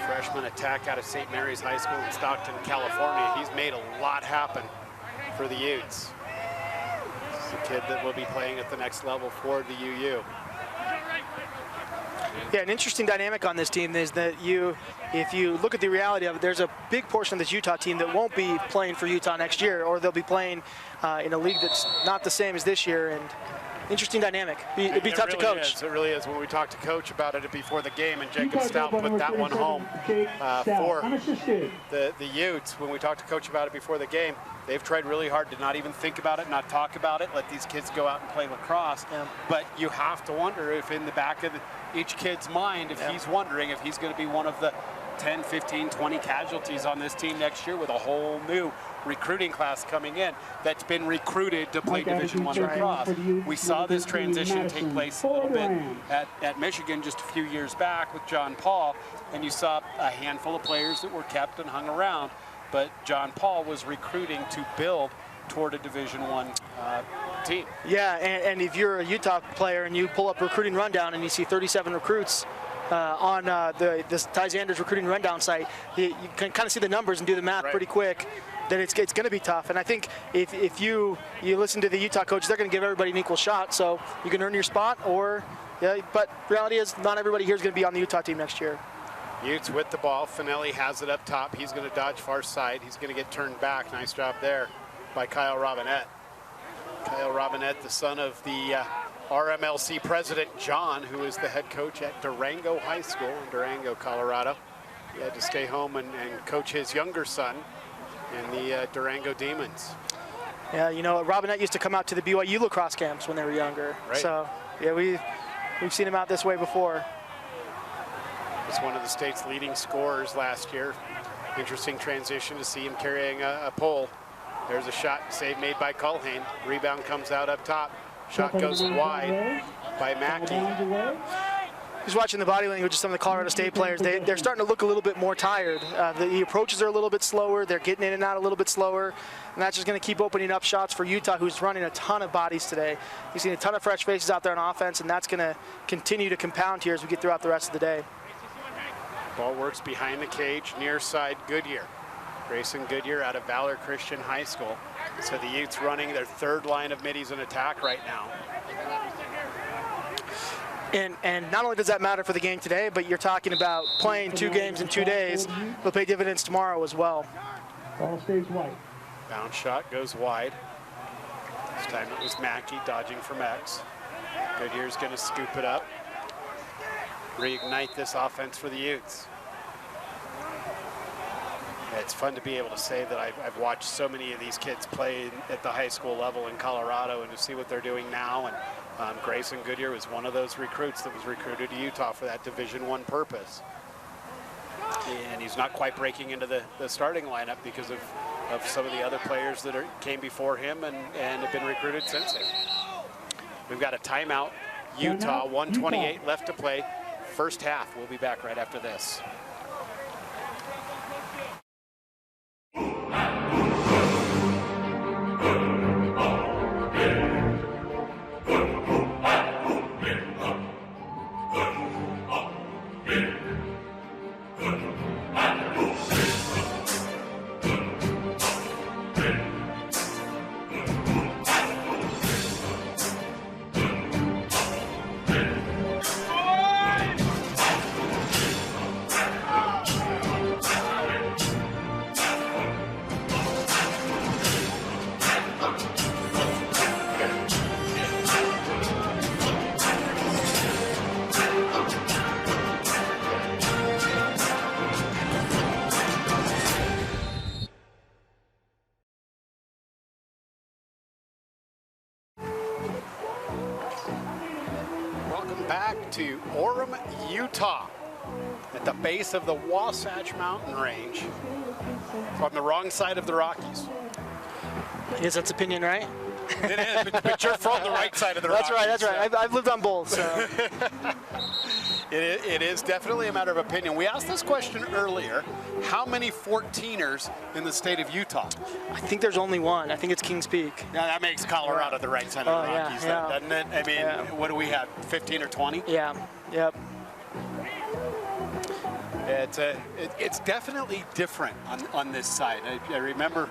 Freshman attack out of St. Mary's High School in Stockton, California. He's made a lot happen for the Utes. This is a kid that will be playing at the next level for the UU. Yeah, an interesting dynamic on this team is that if you look at the reality of it, there's a big portion of this Utah team that won't be playing for Utah next year, or they'll be playing in a league that's not the same as this year. And interesting dynamic. It'd be tough to coach. It really is. When we talked to Coach about it before the game, and Jacob Stout put that one home for the Utes. When we talked to Coach about it before the game, they've tried really hard to not even think about it, not talk about it, let these kids go out and play lacrosse. Yeah. But you have to wonder if in the back of each kid's mind, if he's wondering if he's going to be one of the 10, 15, 20 casualties on this team next year with a whole new recruiting class coming in that's been recruited to play Division I lacrosse. We saw this transition take place a little bit at Michigan just a few years back with John Paul, and you saw a handful of players that were kept and hung around, but John Paul was recruiting to build toward a Division I team. Yeah, and if you're a Utah player and you pull up recruiting rundown and you see 37 recruits on this Ty Xander's recruiting rundown site, you can kind of see the numbers and do the math pretty quick. That it's going to be tough. And I think if you listen to the Utah coaches, they're going to give everybody an equal shot. So you can earn your spot, but reality is not everybody here is going to be on the Utah team next year. Utes with the ball. Finelli has it up top. He's going to dodge far side. He's going to get turned back. Nice job there by Kyle Robinette. Kyle Robinette, the son of the RMLC president, John, who is the head coach at Durango High School in Durango, Colorado. He had to stay home and coach his younger son in the Durango Demons. Yeah, you know, Robinette used to come out to the BYU lacrosse camps when they were younger. Right. So, yeah, we've seen him out this way before. Was one of the state's leading scorers last year. Interesting transition to see him carrying a pole. There's a shot, save made by Culhane. Rebound comes out up top. Shot goes wide by Mackey. Just watching the body language of some of the Colorado State players, they're starting to look a little bit more tired. The approaches are a little bit slower. They're getting in and out a little bit slower. And that's just going to keep opening up shots for Utah, who's running a ton of bodies today. You've seen a ton of fresh faces out there on offense, and that's going to continue to compound here as we get throughout the rest of the day. Ball works behind the cage, near side Goodyear. Grayson Goodyear out of Valor Christian High School. So the Utes running their third line of middies in attack right now. And not only does that matter for the game today, but you're talking about playing 2 games in 2 days. They'll pay dividends tomorrow as well. Ball stays white. Bounce shot goes wide. This time it was Mackey dodging from X. Goodyear's going to scoop it up. Reignite this offense for the Utes. It's fun to be able to say that I've watched so many of these kids play at the high school level in Colorado and to see what they're doing now. And Grayson Goodyear was one of those recruits that was recruited to Utah for that Division I purpose. And he's not quite breaking into the starting lineup because of some of the other players that came before him and have been recruited since him. We've got a timeout. Utah, 1:28 left to play. First half. We'll be back right after this. To Orem, Utah, at the base of the Wasatch Mountain Range, on the wrong side of the Rockies. I guess that's opinion, right? It is, but you're from the right side of the Rockies. That's right. I've lived on both. So. It is definitely a matter of opinion. We asked this question earlier. How many 14ers in the state of Utah? I think there's only one. I think it's Kings Peak. Yeah, that makes Colorado the right side of the Rockies, doesn't it? I mean, what do we have, 15 or 20? Yeah, yep. It's definitely different on this side. I remember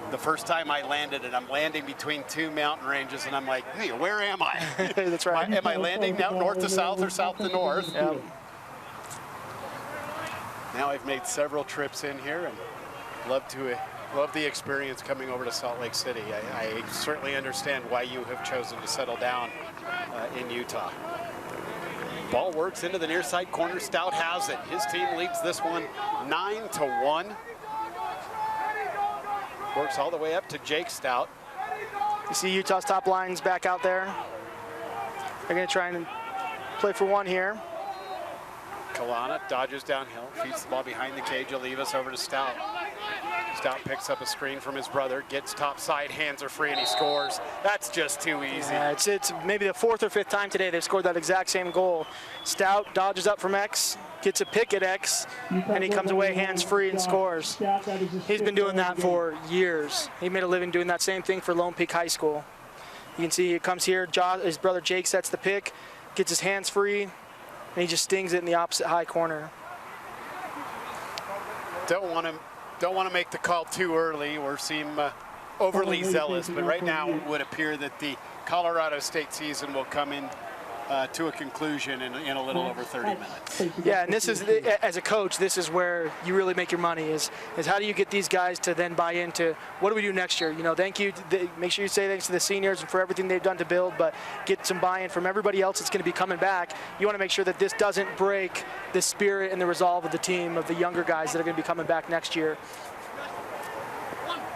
the first time I landed, and I'm landing between 2 mountain ranges, and I'm like, hey, where am I? That's right. Am I landing now north to south or south to north? Yep. Now I've made several trips in here and love the experience coming over to Salt Lake City. I certainly understand why you have chosen to settle down in Utah. Ball works into the near side corner. Stout has it. His team leads this one 9-1. Works all the way up to Jake Stout. You see Utah's top lines back out there. They're going to try and play for one here. Kalana dodges downhill, feeds the ball behind the cage. He'll leave us over to Stout. Stout picks up a screen from his brother, gets top side, hands are free, and he scores. That's just too easy. Yeah, it's maybe the 4th or 5th time today they've scored that exact same goal. Stout dodges up from X, gets a pick at X, and he comes away hands-free and scores. He's been doing that for years. He made a living doing that same thing for Lone Peak High School. You can see he comes here, his brother Jake sets the pick, gets his hands free, and he just stings it in the opposite high corner. Don't want to make the call too early or seem overly zealous, but right now it would appear that the Colorado State season will come in to a conclusion in a little over 30 minutes. Yeah, and this is, as a coach, this is where you really make your money, is how do you get these guys to then buy into what do we do next year? You know, thank you, make sure you say thanks to the seniors and for everything they've done to build, but get some buy-in from everybody else that's going to be coming back. You want to make sure that this doesn't break the spirit and the resolve of the team, of the younger guys that are going to be coming back next year.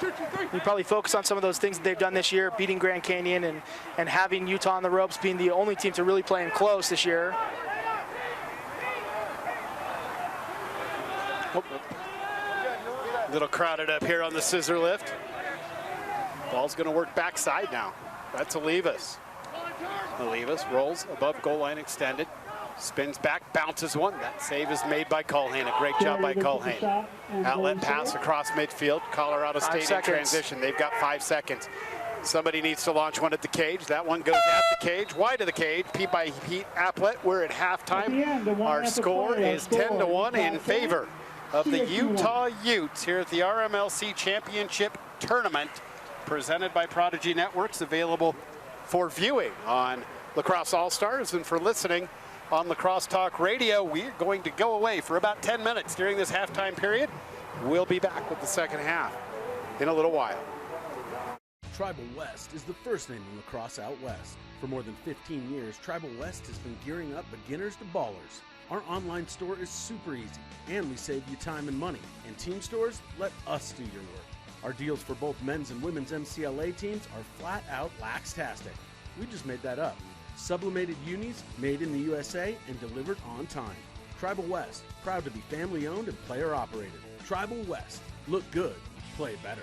You probably focus on some of those things that they've done this year, beating Grand Canyon and having Utah on the ropes, being the only team to really play them close this year. A little crowded up here on the scissor lift. Ball's going to work backside now. That's Olivas. Olivas rolls above goal line extended. Spins back, bounces one. That save is made by Culhane. A great job by Culhane. Outlet pass across midfield. Colorado State in transition. They've got 5 seconds. Somebody needs to launch one at the cage. That one goes at the cage, wide of the cage, Pete by Pete Applet. We're at halftime. Our at the score play, is 10-1 in favor of the CSU Utah Utes here at the RMLC Championship Tournament, presented by Prodigy Networks, available for viewing on Lacrosse All-Stars and for listening on Lacrosse Talk Radio. We're going to go away for about 10 minutes during this halftime period. We'll be back with the second half in a little while. Tribal West is the first name in lacrosse out west. For more than 15 years, Tribal West has been gearing up beginners to ballers. Our online store is super easy, and we save you time and money. And team stores let us do your work. Our deals for both men's and women's MCLA teams are flat out lax-tastic. We just made that up. Sublimated unis, made in the USA and delivered on time. Tribal West, proud to be family owned and player operated. Tribal West, look good, play better.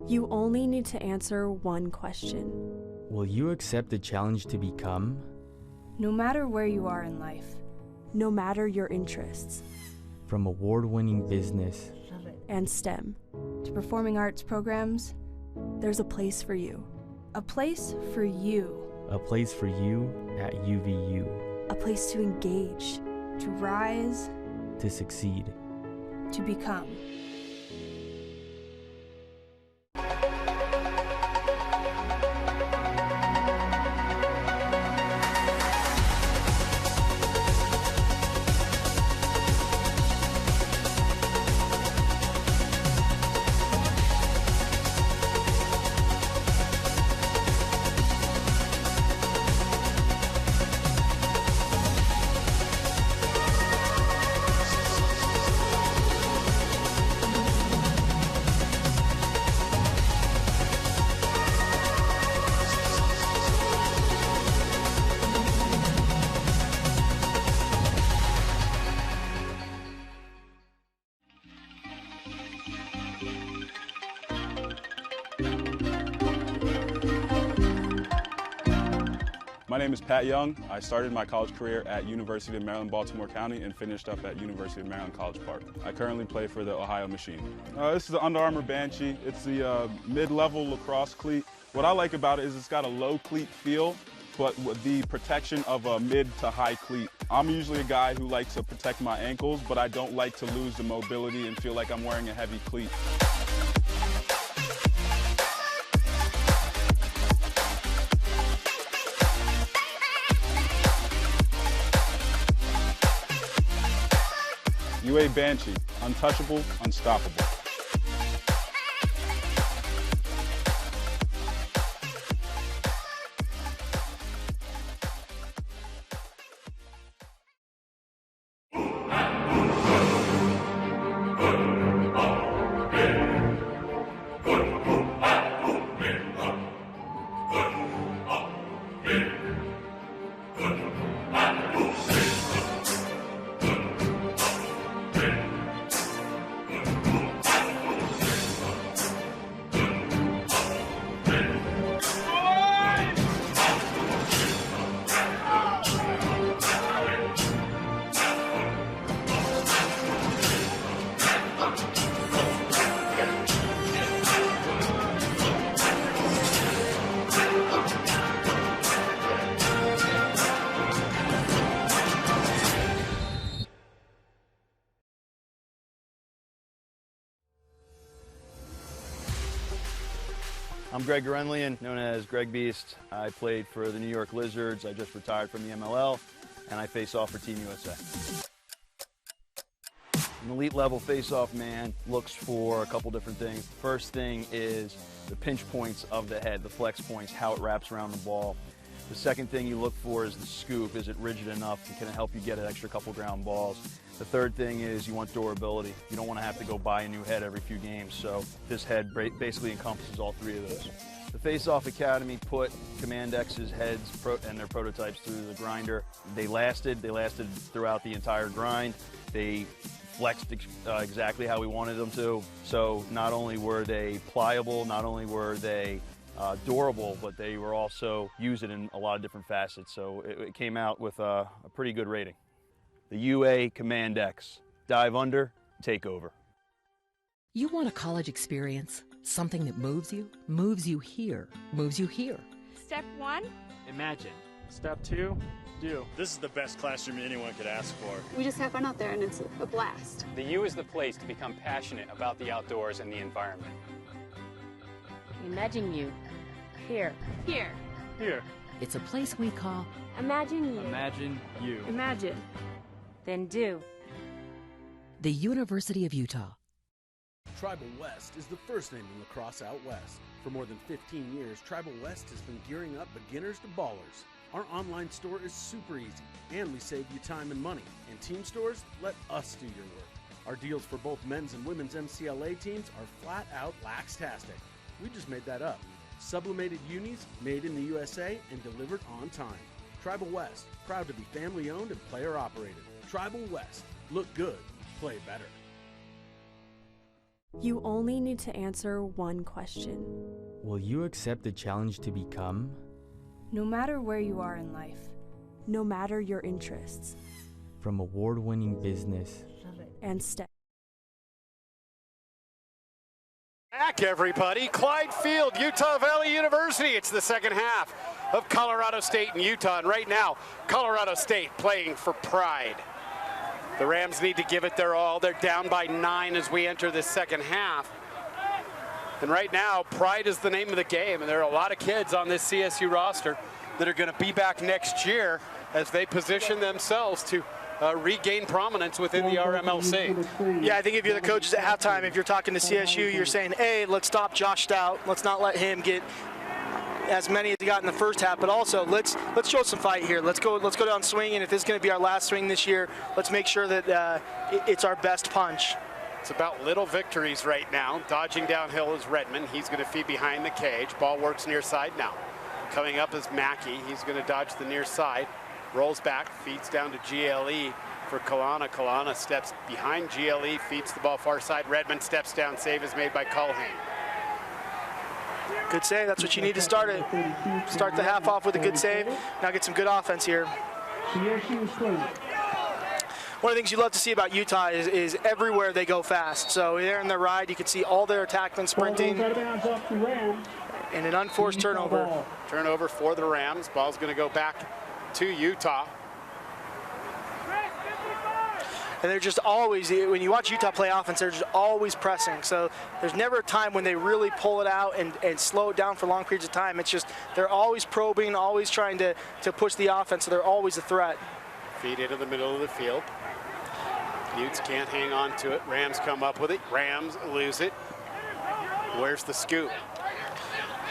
You only need to answer one question. Will you accept the challenge to become? No matter where you are in life, no matter your interests, From award-winning business and STEM to performing arts programs, there's a place for you. A place for you. a place for you at UVU, A place to engage, to rise, to succeed. to become. My name is Pat Young. I started my college career at University of Maryland, Baltimore County and finished up at University of Maryland College Park. I currently play for the Ohio Machine. This is the Under Armour Banshee. It's the mid-level lacrosse cleat. What I like about it is it's got a low cleat feel, but with the protection of a mid to high cleat. I'm usually a guy who likes to protect my ankles, but I don't like to lose the mobility and feel like I'm wearing a heavy cleat. UA Banshee, untouchable, unstoppable. I'm Greg Gorenlian, known as Greg Beast. I played for the New York Lizards. I just retired from the MLL, and I face off for Team USA. An elite level face-off man looks for a couple different things. First thing is the pinch points of the head, the flex points, how it wraps around the ball. The second thing you look for is the scoop. Is it rigid enough? Can it help you get an extra couple ground balls? The third thing is you want durability. You don't want to have to go buy a new head every few games, so this head basically encompasses all three of those. The Face-Off Academy put Command X's heads and their prototypes through the grinder. They lasted throughout the entire grind. They flexed exactly how we wanted them to. So not only were they pliable, not only were they durable, but they were also used in a lot of different facets. So it came out with a pretty good rating. The UA Command X. Dive under, take over. You want a college experience? Something that moves you here, moves you here. Step 1, Imagine. Step 2, do. This is the best classroom anyone could ask for. We just have fun out there and it's a blast. The U is the place to become passionate about the outdoors and the environment. Imagine you. Here. Here. Here. It's a place we call Imagine you. Imagine you. Imagine. Then do. the University of Utah. Tribal West is the first name in lacrosse out west. For more than 15 years, Tribal West has been gearing up beginners to ballers. Our online store is super easy, and we save you time and money. And team stores let us do your work. Our deals for both men's and women's MCLA teams are flat out lax-tastic. We just made that up. Sublimated unis, made in the USA and delivered on time. Tribal West, proud to be family owned and player operated. Tribal West, look good, play better. You only need to answer one question. Will you accept the challenge to become? No matter where you are in life, no matter your interests, From award-winning business and STEM. Back, everybody. Clyde Field, Utah Valley University. It's the second half of Colorado State and Utah. And right now, Colorado State playing for pride. The Rams need to give it their all. They're down by 9 as we enter the second half. And right now, pride is the name of the game. And there are a lot of kids on this CSU roster that are going to be back next year as they position themselves to regain prominence within the RMLC. Yeah, I think if you're the coaches at halftime, if you're talking to CSU, you're saying, hey, let's stop Josh Stout. Let's not let him get as many as he got in the first half, but also let's show some fight here. Let's go down swinging. If this is going to be our last swing this year, let's make sure that it's our best punch. It's about little victories right now. Dodging downhill is Redmond. He's going to feed behind the cage. Ball works near side now. Coming up is Mackey. He's going to dodge the near side. Rolls back, feeds down to GLE for Kalana. Kalana steps behind GLE, feeds the ball far side. Redmond steps down. Save is made by Culhane. Good save. That's what you need to start it. Start the half off with a good save. Now get some good offense here. One of the things you love to see about Utah is everywhere they go fast. So there in the ride, you can see all their attackmen sprinting. And an unforced turnover. Turnover for the Rams. Ball's going to go back to Utah. And they're just always, when you watch Utah play offense, they're just always pressing. So there's never a time when they really pull it out and slow it down for long periods of time. It's just they're always probing, always trying to push the offense, so they're always a threat. Feed into the middle of the field. Utes can't hang on to it. Rams come up with it. Rams lose it. Where's the scoop?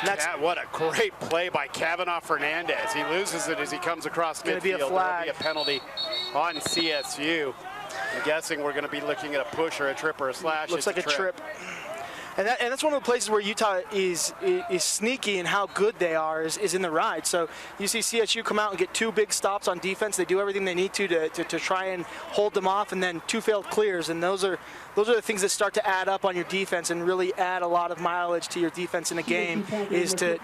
Yeah, what a great play by Kavanaugh Fernandez. He loses it as he comes across midfield. Be a flag. There'll be a penalty on CSU. I'm guessing we're going to be looking at a push or a trip or a slash. Looks like a trip. And that's one of the places where Utah is sneaky in how good they are is in the ride. So you see CSU come out and get 2 big stops on defense. They do everything they need to try and hold them off, and then 2 failed clears. And those are the things that start to add up on your defense and really add a lot of mileage to your defense in a game, is to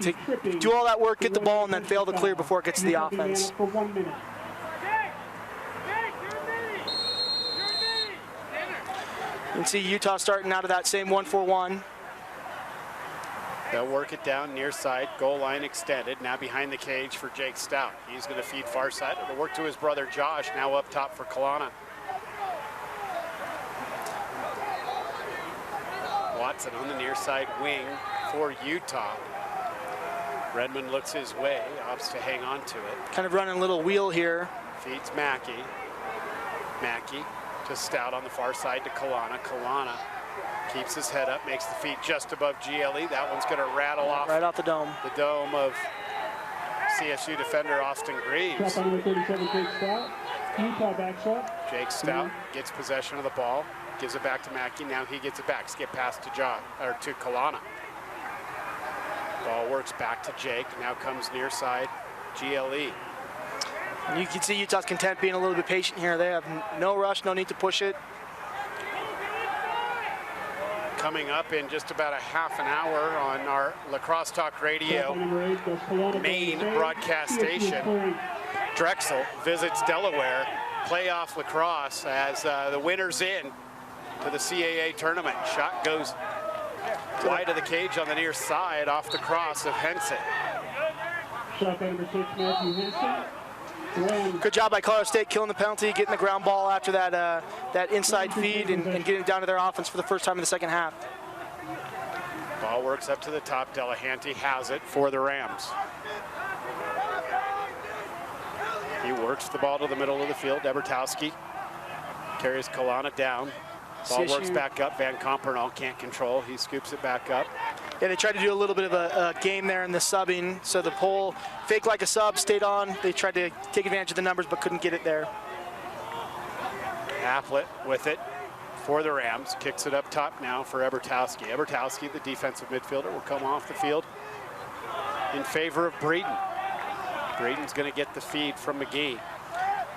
do all that work, get the ball, and then fail to clear before it gets to the offense. You can see Utah starting out of that same 1-4-1. They'll work it down near side, goal line extended. Now behind the cage for Jake Stout. He's going to feed far side. It'll work to his brother Josh, now up top for Kalana. Watson on the near side wing for Utah. Redmond looks his way, opts to hang on to it. Kind of running a little wheel here. Feeds Mackey. Mackey to Stout on the far side to Kalana. Kalana keeps his head up, makes the feet just above GLE. That one's going to rattle off. Right off the dome. The dome of CSU defender Austin Greaves. Jake Stout gets possession of the ball, gives it back to Mackey. Now he gets it back. Skip pass to Kalana. Ball works back to Jake. Now comes near side GLE. And you can see Utah's content being a little bit patient here. They have no rush, no need to push it. Coming up in just about a half an hour on our Lacrosse Talk Radio main broadcast station, Drexel visits Delaware. Playoff lacrosse as the winner's in to the CAA tournament. Shot goes wide of the cage on the near side off the cross of Henson. Shot by number 6, Matthew Henson. Good job by Colorado State killing the penalty, getting the ground ball after that inside feed and getting it down to their offense for the first time in the second half. Ball works up to the top. Delahanty has it for the Rams. He works the ball to the middle of the field. Ebertowski carries Kalana down. Ball works back up. Van Compernal can't control. He scoops it back up. Yeah, they tried to do a little bit of a game there in the subbing. So the pole, fake like a sub, stayed on. They tried to take advantage of the numbers, but couldn't get it there. Applett with it for the Rams. Kicks it up top now for Ebertowski. Ebertowski, the defensive midfielder, will come off the field in favor of Breeden. Breeden's going to get the feed from McGee.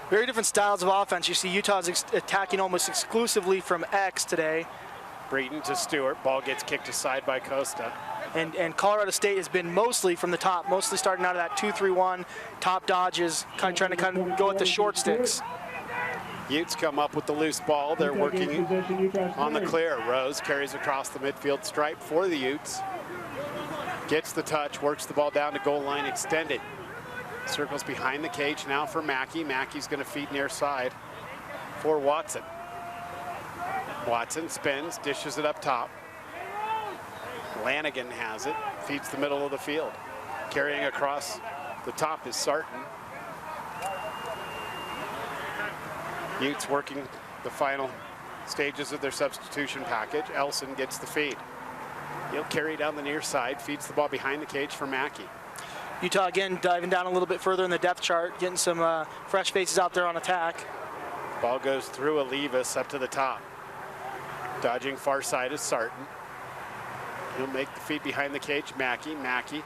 Very different styles of offense. You see Utah's attacking almost exclusively from X today. Breeden to Stewart. Ball gets kicked aside by Costa. And Colorado State has been mostly from the top, mostly starting out of that 2-3-1, top dodges, trying to go at the short sticks. Utes come up with the loose ball. They're working on the clear. Rose carries across the midfield stripe for the Utes. Gets the touch, works the ball down to goal line extended. Circles behind the cage now for Mackey. Mackey's going to feed near side for Watson. Watson spins, dishes it up top. Lanigan has it, feeds the middle of the field. Carrying across the top is Sarton. Utes working the final stages of their substitution package. Elson gets the feed. He'll carry down the near side, feeds the ball behind the cage for Mackey. Utah again diving down a little bit further in the depth chart, getting some fresh faces out there on attack. Ball goes through Olivas up to the top. Dodging far side is Sarton. He'll make the feed behind the cage. Mackey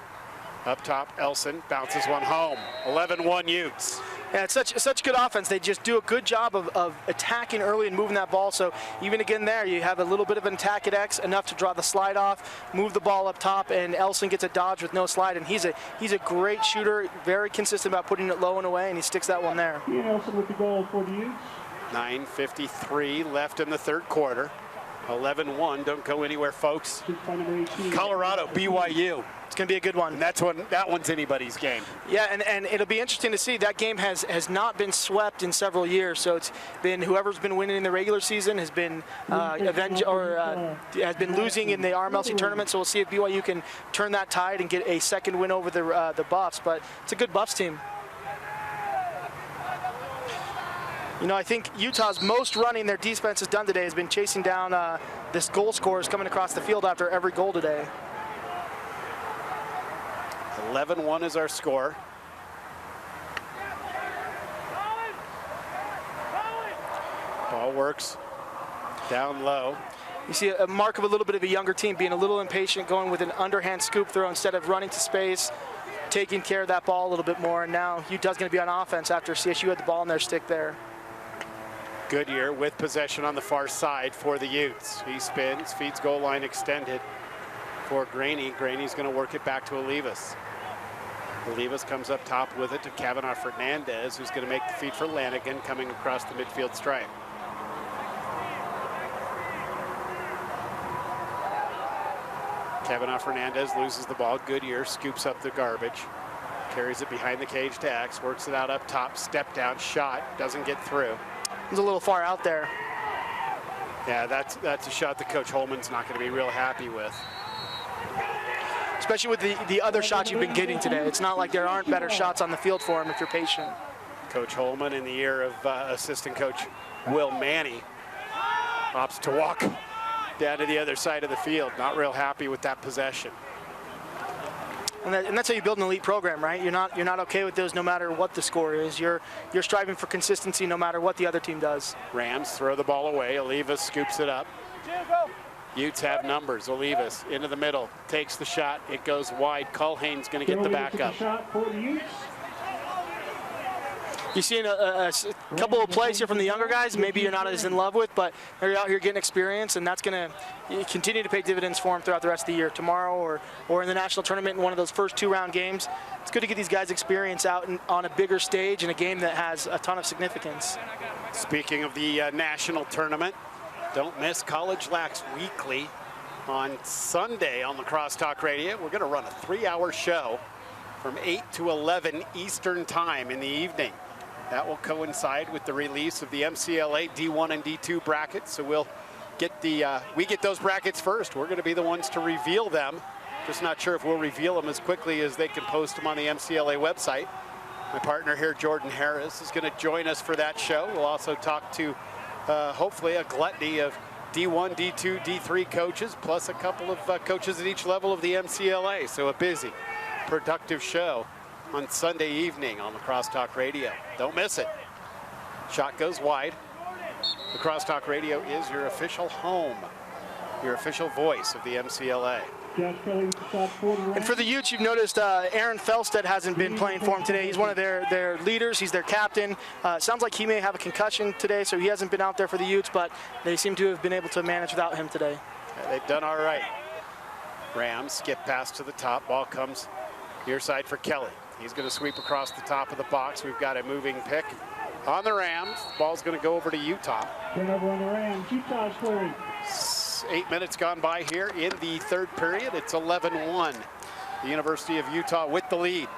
up top. Elson bounces one home. 11-1 Utes. Yeah, it's such good offense. They just do a good job of attacking early and moving that ball. So even again there, you have a little bit of an attack at X, enough to draw the slide off, move the ball up top, and Elson gets a dodge with no slide. And he's a great shooter, very consistent about putting it low and away, and he sticks that one there. Ian Elson with the goal for the Utes. 9:53 left in the third quarter. 11-1. Don't go anywhere, folks. Colorado, BYU. It's going to be a good one. And that one's anybody's game. Yeah, and it'll be interesting to see. That game has not been swept in several years. So it's been whoever's been winning in the regular season has been has been losing in the RMLC tournament. So we'll see if BYU can turn that tide and get a second win over the Buffs. But it's a good Buffs team. You know, I think Utah's most running their defense has done today has been chasing down this goal scorers coming across the field after every goal today. 11-1 is our score. Ball works down low. You see a mark of a little bit of a younger team being a little impatient, going with an underhand scoop throw instead of running to space, taking care of that ball a little bit more. And now Utah's going to be on offense after CSU had the ball in their stick there. Goodyear with possession on the far side for the Utes. He spins, feeds goal line extended for Graney. Graney's going to work it back to Olivas. Olivas comes up top with it to Kavanaugh Fernandez, who's going to make the feed for Lanigan coming across the midfield stripe. Kavanaugh Fernandez loses the ball. Goodyear scoops up the garbage, carries it behind the cage to X, works it out up top, step down shot, doesn't get through. He's a little far out there. Yeah, that's a shot that Coach Holman's not going to be real happy with. Especially with the other shots you've been getting today. It's not like there aren't better shots on the field for him if you're patient. Coach Holman, in the ear of assistant coach Will Manny, opts to walk down to the other side of the field. Not real happy with that possession. And that's how you build an elite program, right? You're not okay with those no matter what the score is. You're striving for consistency no matter what the other team does. Rams throw the ball away. Olivas scoops it up. Utes have numbers. Olivas into the middle, takes the shot. It goes wide. Culhane's going to get the backup. You've seen a couple of plays here from the younger guys maybe you're not as in love with, but they're out here getting experience, and that's going to continue to pay dividends for them throughout the rest of the year. Tomorrow or in the national tournament in one of those first 2-round games, it's good to get these guys experience out on a bigger stage in a game that has a ton of significance. Speaking of the national tournament, don't miss College Lax Weekly on Sunday on Lacrosse Talk Radio. We're going to run a 3-hour show from 8 to 11 Eastern Time in the evening. That will coincide with the release of the MCLA D1 and D2 brackets. So we'll get we get those brackets first. We're going to be the ones to reveal them. Just not sure if we'll reveal them as quickly as they can post them on the MCLA website. My partner here, Jordan Harris, is going to join us for that show. We'll also talk to hopefully a gluttony of D1, D2, D3 coaches, plus a couple of coaches at each level of the MCLA. So a busy, productive show on Sunday evening on Lacrosse Talk Radio. Don't miss it. Shot goes wide. Lacrosse Talk Radio is your official home your official voice of the MCLA. And for the Utes, you've noticed Aaron Felstead hasn't been playing for them today. He's one of their leaders. He's their captain. Sounds like he may have a concussion today, so he hasn't been out there for the Utes, but they seem to have been able to manage without him today. Yeah, they've done all right. Rams skip pass to the top. Ball comes near side for Kelly. He's going to sweep across the top of the box. We've got a moving pick on the Rams. Ball's going to go over to Utah. Turnover on the Rams. Utah's scoring. 8 minutes gone by here in the third period. It's 11-1. The University of Utah with the lead.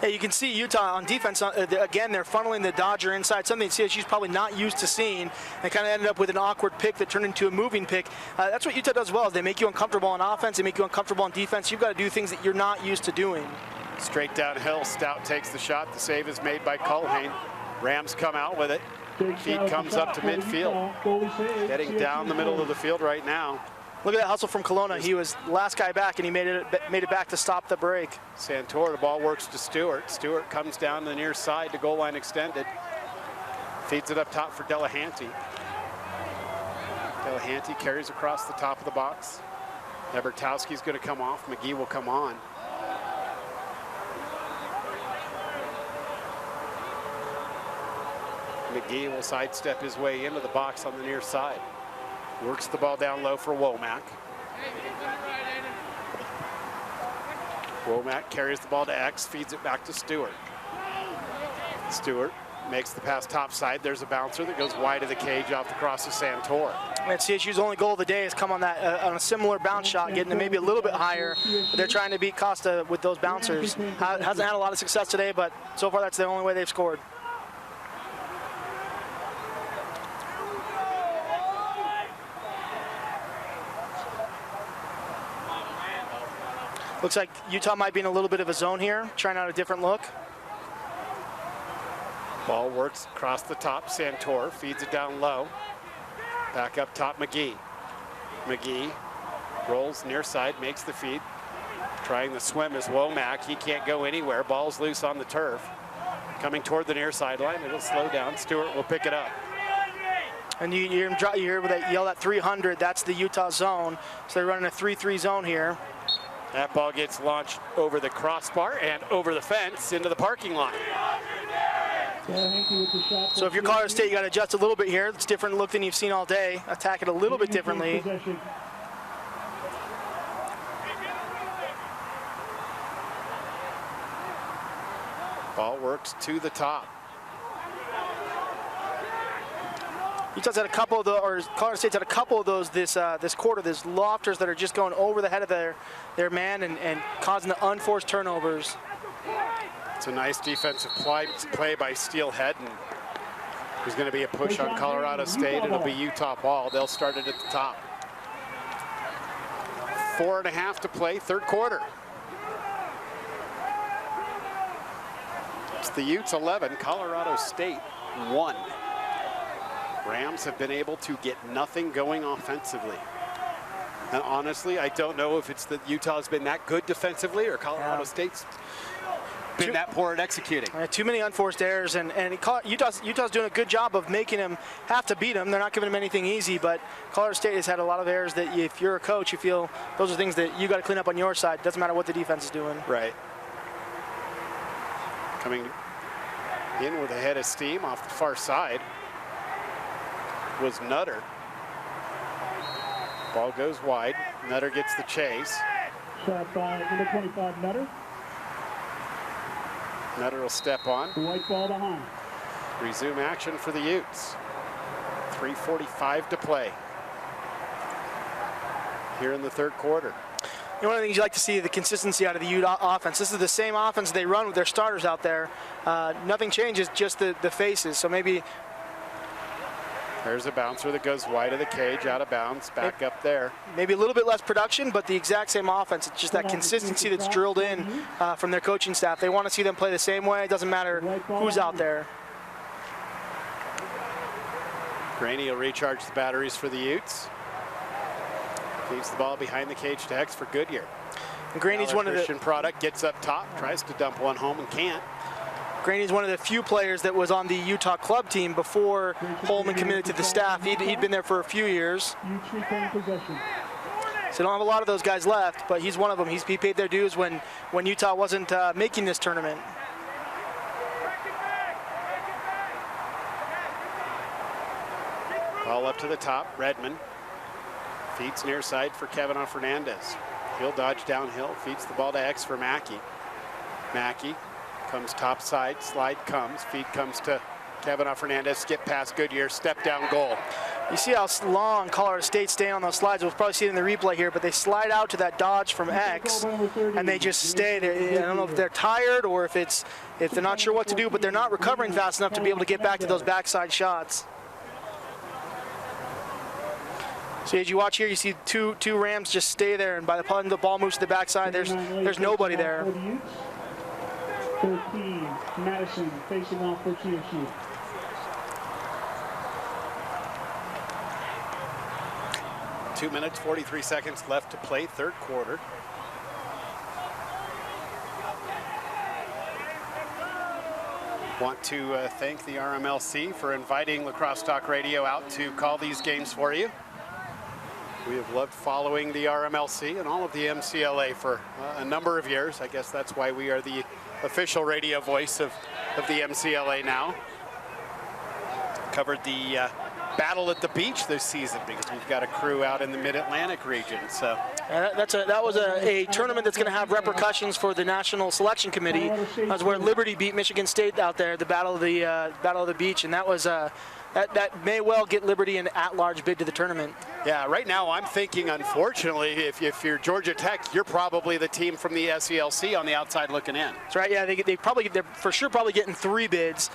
Yeah, you can see Utah on defense, again, they're funneling the Dodger inside, something CSU's probably not used to seeing. They kind of ended up with an awkward pick that turned into a moving pick. That's what Utah does well, is they make you uncomfortable on offense, they make you uncomfortable on defense. You've got to do things that you're not used to doing. Straight downhill, Stout takes the shot. The save is made by Culhane. Rams come out with it. Feed comes up to midfield. Heading down the middle of the field right now. Look at that hustle from Kelowna. He was last guy back, and he made it back to stop the break. Santor, the ball works to Stewart. Stewart comes down the near side to goal line extended. Feeds it up top for Delahanty. Delahanty carries across the top of the box. Ebertowski's going to come off. McGee will come on. McGee will sidestep his way into the box on the near side. Works the ball down low for Womack. Womack carries the ball to X, feeds it back to Stewart. Stewart makes the pass top side. There's a bouncer that goes wide of the cage off the cross of Santor. And CSU's only goal of the day has come on that on a similar bounce shot, getting it maybe a little bit higher. But they're trying to beat Costa with those bouncers. Hasn't had a lot of success today, but so far that's the only way they've scored. Looks like Utah might be in a little bit of a zone here, trying out a different look. Ball works across the top. Santor feeds it down low. Back up top, McGee. McGee rolls near side, makes the feed. Trying the swim is Womack. He can't go anywhere. Ball's loose on the turf. Coming toward the near sideline. It'll slow down. Stewart will pick it up. And you hear that yell at 300. That's the Utah zone. So they're running a 3-3 zone here. That ball gets launched over the crossbar and over the fence into the parking lot. So if you're Colorado State, you got to adjust a little bit here. It's a different look than you've seen all day. Attack it a little bit differently. Ball works to the top. Utah's had a couple of those, or Colorado State's had a couple of those this quarter. There's lofters that are just going over the head of their man and causing the unforced turnovers. It's a nice defensive play by Steelhead, and there's going to be a push on Colorado State. It'll be Utah ball. They'll start it at the top. 4.5 to play, third quarter. It's the Utes 11, Colorado State 1. Rams have been able to get nothing going offensively. And honestly, I don't know if it's that Utah's been that good defensively or Colorado State's been that poor at executing. Too many unforced errors, and Utah's doing a good job of making them have to beat them. They're not giving them anything easy, but Colorado State has had a lot of errors that if you're a coach, you feel those are things that you got to clean up on your side. Doesn't matter what the defense is doing. Right. Coming in with a head of steam off the far side was Nutter. Ball goes wide. Nutter gets the chase. Shot by number 25, Nutter. Nutter will step on. The white ball behind. Resume action for the Utes. 3:45 to play here in the third quarter. One of the things you like to see, the consistency out of the Ute offense. This is the same offense they run with their starters out there. Nothing changes, just the faces. So maybe. There's a bouncer that goes wide of the cage, out of bounds, back up there. Maybe a little bit less production, but the exact same offense. It's just that consistency that's drilled in from their coaching staff. They want to see them play the same way. It doesn't matter who's out there. Graney will recharge the batteries for the Utes. Feeds the ball behind the cage to Hex for Goodyear. And Graney's one of the Christian product gets up top, tries to dump one home and can't. Graney's one of the few players that was on the Utah club team before Holman committed to the staff. He'd been there for a few years. So don't have a lot of those guys left, but he's one of them. He paid their dues when Utah wasn't making this tournament. Ball up to the top. Redmond feeds near side for Kavanaugh Fernandez. He'll dodge downhill, feeds the ball to X for Mackey. Mackey comes top side, slide comes, feed comes to Kavanaugh Fernandez, skip past Goodyear, step down goal. You see how long Colorado State stay on those slides. We'll probably see it in the replay here, but they slide out to that dodge from X, and they just stay there. I don't know if they're tired or if they're not sure what to do, but they're not recovering fast enough to be able to get back to those backside shots. So as you watch here, you see two Rams just stay there, and by the time the ball moves to the backside, there's nobody there. 13, Madison facing off for CSU. Two minutes, 43 seconds left to play, third quarter. Want to thank the RMLC for inviting Lacrosse Talk Radio out to call these games for you. We have loved following the RMLC and all of the MCLA for a number of years. I guess that's why we are the official radio voice of the MCLA now. Covered the battle at the beach this season because we've got a crew out in the Mid-Atlantic region. So that was a tournament that's going to have repercussions for the National Selection Committee. That's where Liberty beat Michigan State out there, the Battle of the Beach, and that was that may well get Liberty an at-large bid to the tournament. Yeah, right now I'm thinking, unfortunately, if you're Georgia Tech, you're probably the team from the SELC on the outside looking in. That's right. Yeah, they're for sure probably getting 3 bids.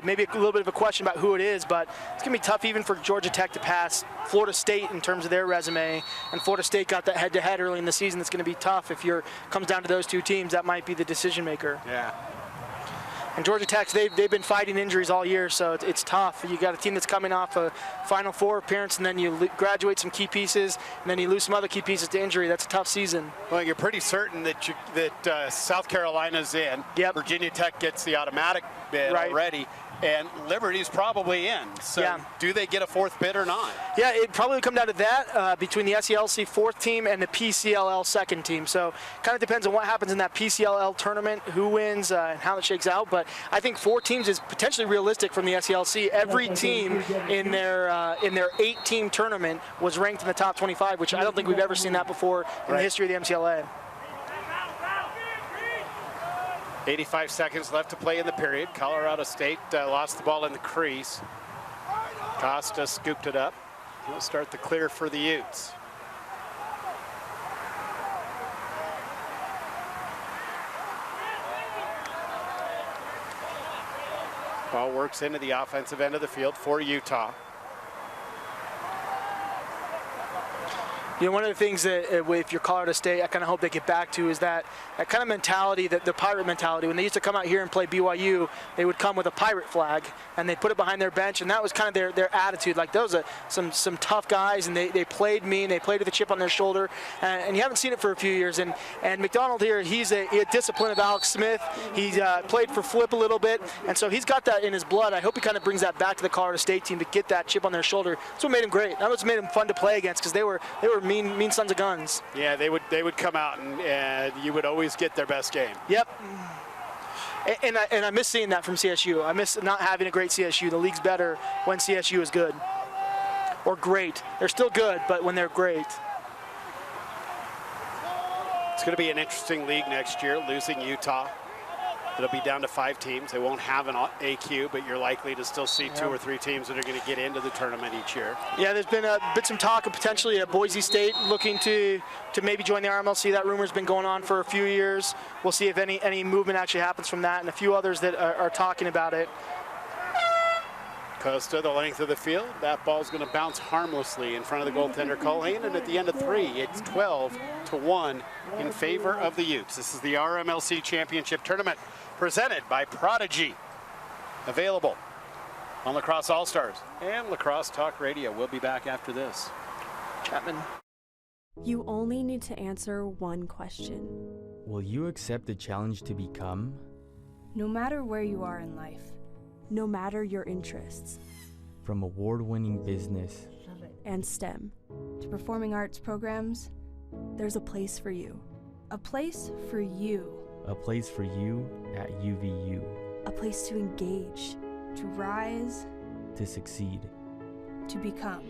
Maybe a little bit of a question about who it is, but it's gonna be tough even for Georgia Tech to pass Florida State in terms of their resume. And Florida State got that head-to-head early in the season. That's gonna be tough if comes down to those 2 teams. That might be the decision maker. Yeah. And Georgia Tech, they've been fighting injuries all year, so it's tough. You got a team that's coming off a Final Four appearance, and then you graduate some key pieces, and then you lose some other key pieces to injury. That's a tough season. Well, you're pretty certain that South Carolina's in. Yep. Virginia Tech gets the automatic bid already, and Liberty's probably in. So do they get a 4th bid or not? Yeah, it probably would come down to that between the SELC 4th team and the PCLL 2nd team. So kind of depends on what happens in that PCLL tournament, who wins, and how it shakes out. But I think 4 teams is potentially realistic from the SELC. Every team in their 8-team tournament was ranked in the top 25, which I don't think we've ever seen that before in the history of the MCLA. 85 seconds left to play in the period. Colorado State lost the ball in the crease. Costa scooped it up. He'll start the clear for the Utes. Ball works into the offensive end of the field for Utah. You know, one of the things that if you're Colorado State, I kind of hope they get back to is that kind of mentality, the pirate mentality. When they used to come out here and play BYU, they would come with a pirate flag and they'd put it behind their bench, and that was kind of their attitude. Like those are some tough guys, and they played mean, they played with a chip on their shoulder, and you haven't seen it for a few years. And McDonald here, he's a discipline of Alex Smith. He's played for Flip a little bit, and so he's got that in his blood. I hope he kind of brings that back to the Colorado State team to get that chip on their shoulder. That's what made him great. That was made him fun to play against because they were mean sons of guns. Yeah, they would come out and you would always get their best game. Yep. And I miss seeing that from CSU. I miss not having a great CSU. The league's better when CSU is good or great. They're still good, but when they're great. It's going to be an interesting league next year, losing Utah. It'll be down to 5 teams. They won't have an AQ, but you're likely to still see 2 or 3 teams that are going to get into the tournament each year. Yeah, there's been some talk of potentially a Boise State looking to maybe join the RMLC. That rumor's been going on for a few years. We'll see if any movement actually happens from that, and a few others that are talking about it. Costa, the length of the field. That ball's going to bounce harmlessly in front of the goaltender Culhane, and at the end of 3, it's 12-1 in favor of the Utes. This is the RMLC Championship Tournament presented by Prodigy. Available on Lacrosse All-Stars and Lacrosse Talk Radio. We'll be back after this. Chapman. You only need to answer one question. Will you accept the challenge to become? No matter where you are in life, no matter your interests, From award-winning business and STEM to performing arts programs, there's a place for you. A place for you. a place for you at UVU A place to engage, to rise, to succeed. to become.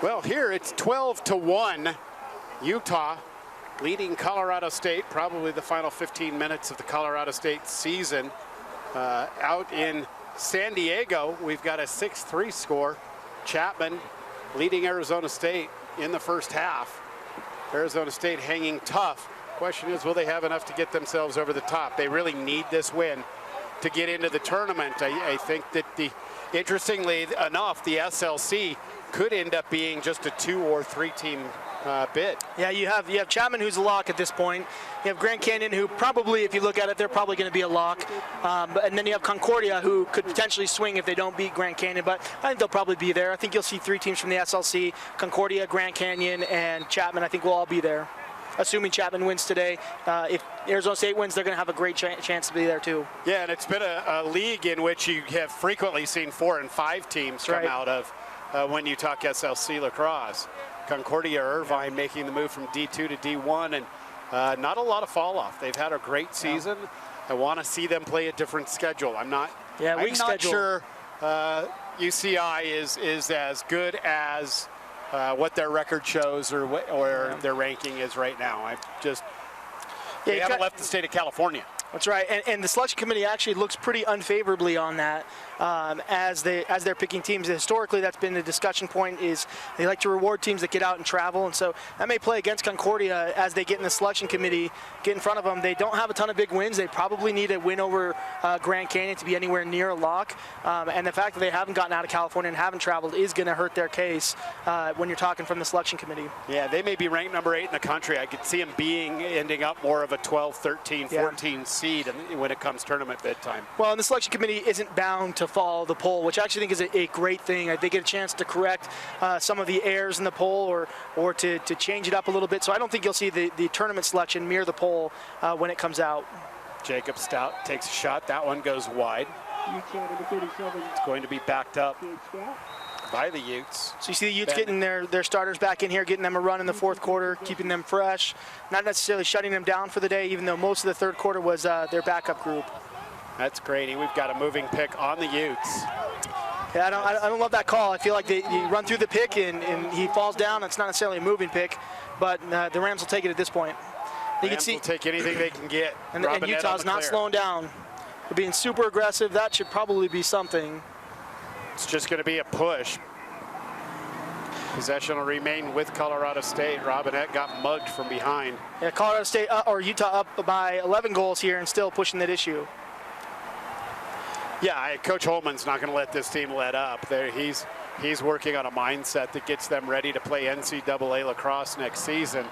Well, here it's 12-1. Utah leading Colorado State, probably the final 15 minutes of the Colorado State season. Out in San Diego, we've got a 6-3 score. Chapman leading Arizona State in the first half. Arizona State hanging tough. Question is, will they have enough to get themselves over the top? They really need this win to get into the tournament. I think that interestingly enough, the SLC could end up being just a 2 or 3 team bid. Yeah, you have Chapman, who's a lock at this point. You have Grand Canyon, who probably, if you look at it, they're probably going to be a lock. And then you have Concordia, who could potentially swing if they don't beat Grand Canyon. But I think they'll probably be there. I think you'll see 3 teams from the SLC: Concordia, Grand Canyon, and Chapman. I think we'll all be there, assuming Chapman wins today. If Arizona State wins, they're going to have a great chance to be there too. Yeah, and it's been a league in which you have frequently seen 4 and 5 teams come out of when you talk SLC lacrosse. Concordia Irvine making the move from D2 to D1, and not a lot of fall off. They've had a great season. I want to see them play a different schedule. I'm not sure UCI is as good as what their record shows or their ranking is right now. They haven't left the state of California. That's right, and the selection committee actually looks pretty unfavorably on that as they're picking teams. Historically, that's been the discussion point, is they like to reward teams that get out and travel, and so that may play against Concordia as they get in the selection committee, get in front of them. They don't have a ton of big wins. They probably need a win over Grand Canyon to be anywhere near a lock, and the fact that they haven't gotten out of California and haven't traveled is going to hurt their case when you're talking from the selection committee. Yeah, they may be ranked number 8 in the country. I could see them ending up more of a 12, 13, 14 seed when it comes tournament bid time. Well, and the selection committee isn't bound to follow the poll, which I actually think is a great thing. They get a chance to correct some of the errors in the poll or to change it up a little bit. So I don't think you'll see the tournament selection mirror the poll when it comes out. Jacob Stout takes a shot. That one goes wide. It's going to be backed up by the Utes. So you see the Utes getting their starters back in here, getting them a run in the fourth quarter, keeping them fresh, not necessarily shutting them down for the day, even though most of the third quarter was their backup group. That's great. We've got a moving pick on the Utes. Yeah, I don't love that call. I feel like you run through the pick and he falls down. It's not necessarily a moving pick, but the Rams will take it at this point. You can see, will take anything they can get. And Utah's not slowing down. They're being super aggressive. That should probably be something. It's just going to be a push. Possession will remain with Colorado State. Robinette got mugged from behind. Yeah, Colorado State or Utah up by 11 goals here and still pushing that issue. Yeah, Coach Holman's not going to let this team let up. He's working on a mindset that gets them ready to play NCAA lacrosse next season.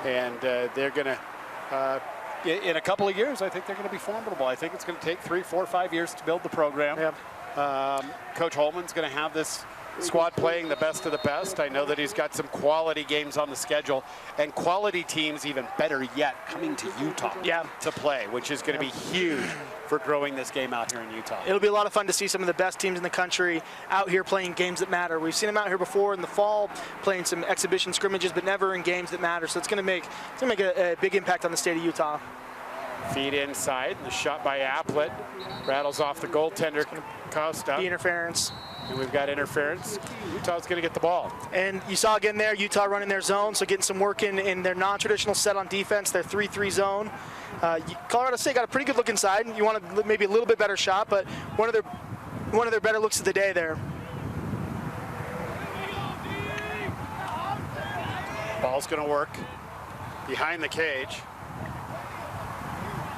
And they're going to, in a couple of years, I think they're going to be formidable. I think it's going to take 3, 4, 5 years to build the program. Yeah. Coach Holman's going to have this squad playing the best of the best. I know that he's got some quality games on the schedule and quality teams, even better yet, coming to Utah to play, which is going to be huge for growing this game out here in Utah. It'll be a lot of fun to see some of the best teams in the country out here playing games that matter. We've seen them out here before in the fall playing some exhibition scrimmages, but never in games that matter. So it's going to make a big impact on the state of Utah. Feed inside, the shot by Applet rattles off the goaltender Costa. The interference. And we've got interference. Utah's going to get the ball. And you saw again there, Utah running their zone, so getting some work in their non-traditional set on defense, their 3-3 zone. Colorado State got a pretty good look inside. You want maybe a little bit better shot, but one of their better looks of the day there. Ball's going to work behind the cage.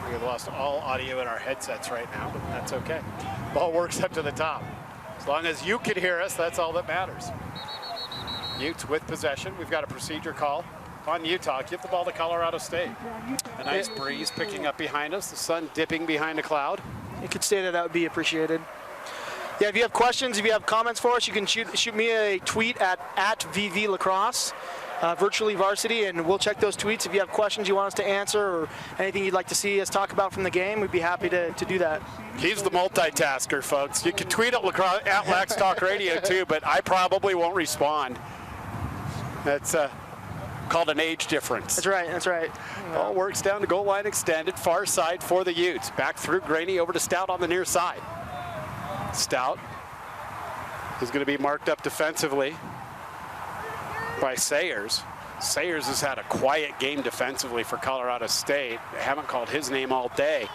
We have lost all audio in our headsets right now, but that's okay. Ball works up to the top. As long as you can hear us, that's all that matters. Utes with possession. We've got a procedure call on Utah. Give the ball to Colorado State. A nice breeze picking up behind us. The sun dipping behind a cloud. You could say that would be appreciated. Yeah, if you have questions, if you have comments for us, you can shoot me a tweet at VV Lacrosse. Virtually Varsity, and we'll check those tweets. If you have questions you want us to answer or anything you'd like to see us talk about from the game, we'd be happy to do that. He's the multitasker, folks. You can tweet at Lacrosse at Lax Talk Radio too, but I probably won't respond. That's called an age difference. That's right, that's right. Ball works down to goal line extended, far side for the Utes. Back through Graney over to Stout on the near side. Stout is going to be marked up defensively by Sayers. Sayers has had a quiet game defensively for Colorado State. They haven't called his name all day,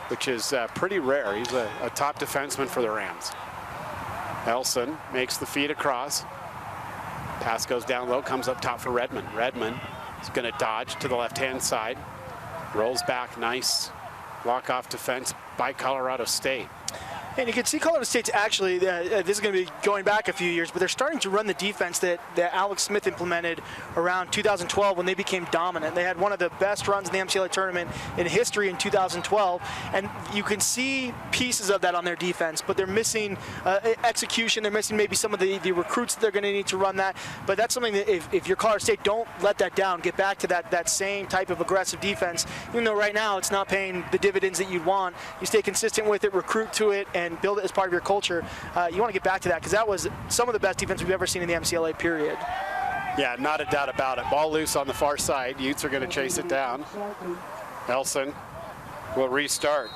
which is pretty rare. He's a top defenseman for the Rams. Elson makes the feed across. Pass goes down low, comes up top for Redmond. Redmond is going to dodge to the left-hand side. Rolls back, nice walk-off defense by Colorado State. And you can see Colorado State's actually, this is going to be going back a few years, but they're starting to run the defense that Alex Smith implemented around 2012 when they became dominant. They had one of the best runs in the MCLA tournament in history in 2012, and you can see pieces of that on their defense, but they're missing execution. They're missing maybe some of the recruits that they're going to need to run that, but that's something that if you're Colorado State, don't let that down. Get back to that same type of aggressive defense, even though right now it's not paying the dividends that you'd want. You stay consistent with it, recruit to it, and build it as part of your culture. You want to get back to that because that was some of the best defense we've ever seen in the MCLA period. Yeah, not a doubt about it. Ball loose on the far side. Utes are going to chase it down. Elson will restart.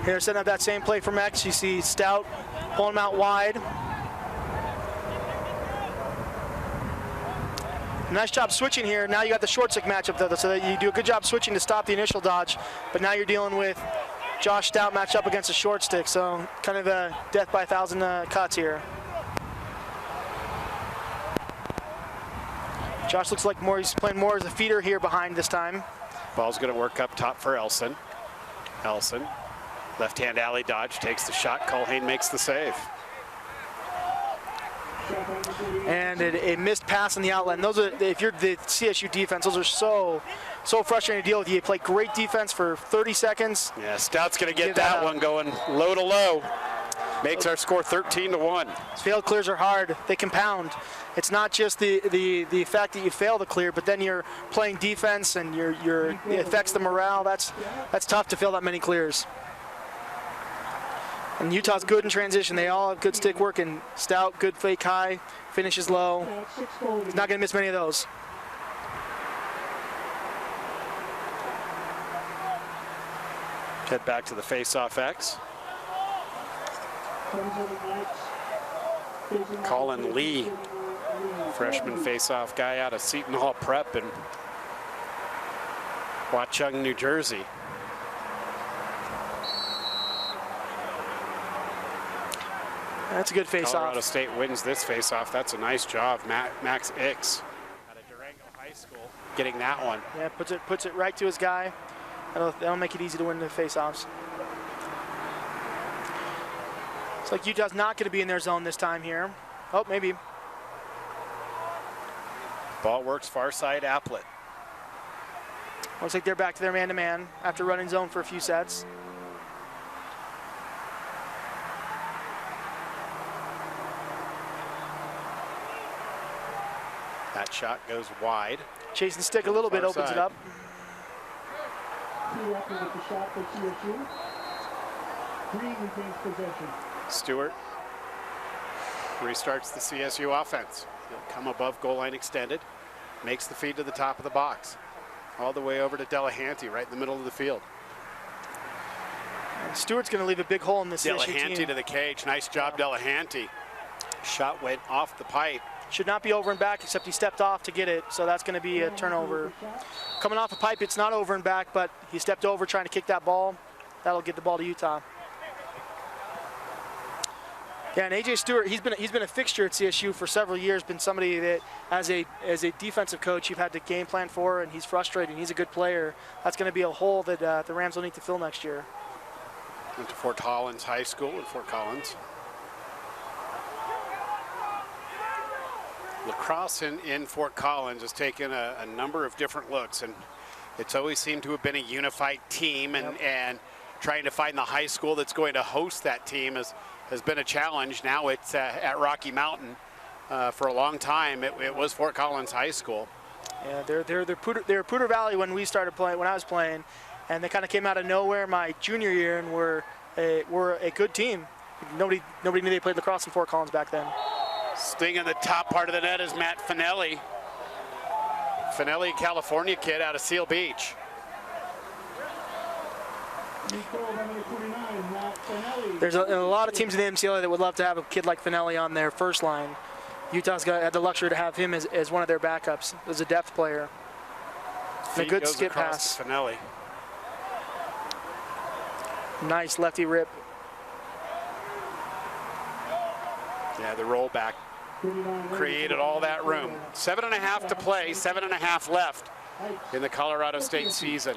Here, setting up that same play from X. You see Stout pulling him out wide. Nice job switching here. Now you got the short stick matchup though, so that you do a good job switching to stop the initial dodge, but now you're dealing with Josh Stout matched up against a short stick, so kind of a death by 1,000 cuts here. Josh looks like he's playing more as a feeder here behind this time. Ball's going to work up top for Elson. Elson, left-hand alley dodge, takes the shot. Culhane makes the save. And a missed pass on the outlet. And those are, if you're the CSU defense, those are so frustrating to deal with. You play great defense for 30 seconds. Yeah, Stout's going to get that one going low to low. Makes our score 13-1. Failed clears are hard. They compound. It's not just the fact that you fail to clear, but then you're playing defense and it affects the morale. That's tough to fail that many clears. And Utah's good in transition. They all have good stick work, and Stout, good fake high, finishes low. He's not going to miss many of those. Head back to the face-off X. Colin Lee, freshman face-off guy out of Seton Hall Prep in Watchung, New Jersey. That's a good face-off. Colorado State wins this face-off. That's a nice job. Max Ix out of Durango High School getting that one. Yeah, puts it right to his guy. That'll make it easy to win the face-offs. It's like Utah's not going to be in their zone this time here. Oh, maybe. Ball works far side Applet. Looks like they're back to their man-to-man after running zone for a few sets. That shot goes wide. Chasing stick a little bit, opens it up. Stewart restarts the CSU offense. He'll come above goal line extended, makes the feed to the top of the box. all the way over to Delahanty, right in the middle of the field. And Stewart's going to leave a big hole in this CSU Delahanty team. to the cage. Nice job, Delahanty. Shot went off the pipe. Should not be over and back, except he stepped off to get it, so that's going to be a turnover. Coming off a pipe, it's not over and back, but he stepped over trying to kick that ball. That'll get the ball to Utah. Yeah, and AJ Stewart, he's been a fixture at CSU for several years. Been somebody that, as a defensive coach, you've had to game plan for, and he's frustrating. He's a good player. That's going to be a hole that the Rams will need to fill next year. Went to Fort Collins High School in Fort Collins. Lacrosse in Fort Collins has taken a number of different looks, and it's always seemed to have been a unified team, and trying to find the high school that's going to host that team has been a challenge. Now it's at Rocky Mountain. For a long time, it was Fort Collins High School. Yeah, they're Poudre Valley when we started playing, when I was playing, and they kind of came out of nowhere my junior year and were a good team. Nobody knew they played lacrosse in Fort Collins back then. Sting in the top part of the net is Matt Finelli. Finelli, California kid out of Seal Beach. There's a lot of teams in the MCLA that would love to have a kid like Finelli on their first line. Utah's had the luxury to have him as one of their backups, as a depth player. And a good skip pass. Finelli. Nice lefty rip. Yeah, the rollback created all that room. 7.5 to play, 7.5 left in the Colorado State season.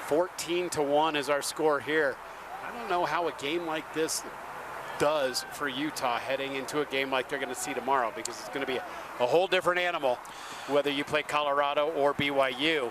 14-1 is our score here. I don't know how a game like this does for Utah heading into a game like they're going to see tomorrow, because it's going to be a whole different animal whether you play Colorado or BYU.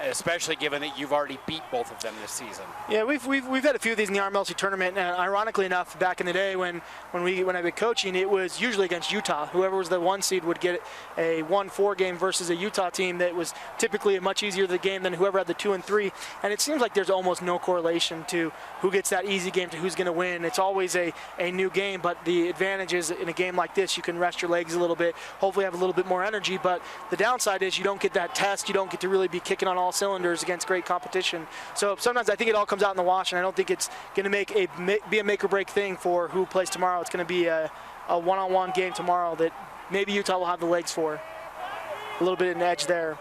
Especially given that you've already beat both of them this season. Yeah, we've had a few of these in the RMLC tournament, and ironically enough, back in the day when I've been coaching, it was usually against Utah. Whoever was the 1 seed would get a 1-4 game versus a Utah team that was typically a much easier game than whoever had the 2 and 3. And it seems like there's almost no correlation to who gets that easy game to who's going to win. It's always a new game, but the advantage is in a game like this, you can rest your legs a little bit, hopefully have a little bit more energy. But the downside is you don't get that test. You don't get to really be kicking on all cylinders against great competition. So sometimes I think it all comes out in the wash, and I don't think it's going to be a make or break thing for who plays tomorrow. It's going to be a one-on-one game tomorrow that maybe Utah will have the legs for. A little bit of an edge there.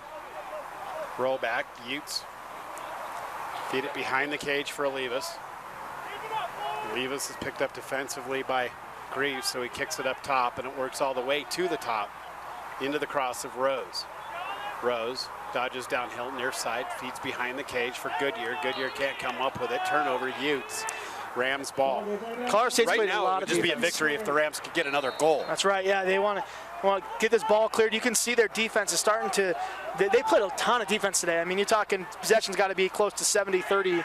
Roll back, Utes. Feed it behind the cage for Olivas. Olivas is picked up defensively by Greaves, so he kicks it up top, and it works all the way to the top into the cross of Rose. Rose dodges downhill, near side, feeds behind the cage for Goodyear. Goodyear can't come up with it. Turnover, Utes. Rams ball. Colorado State's right played now, a lot it would of just defense. be a victory if the Rams could get another goal. That's right. Yeah, they want to get this ball cleared. You can see their defense is starting to. They played a ton of defense today. I mean, you're talking possession's got to be close to 70-30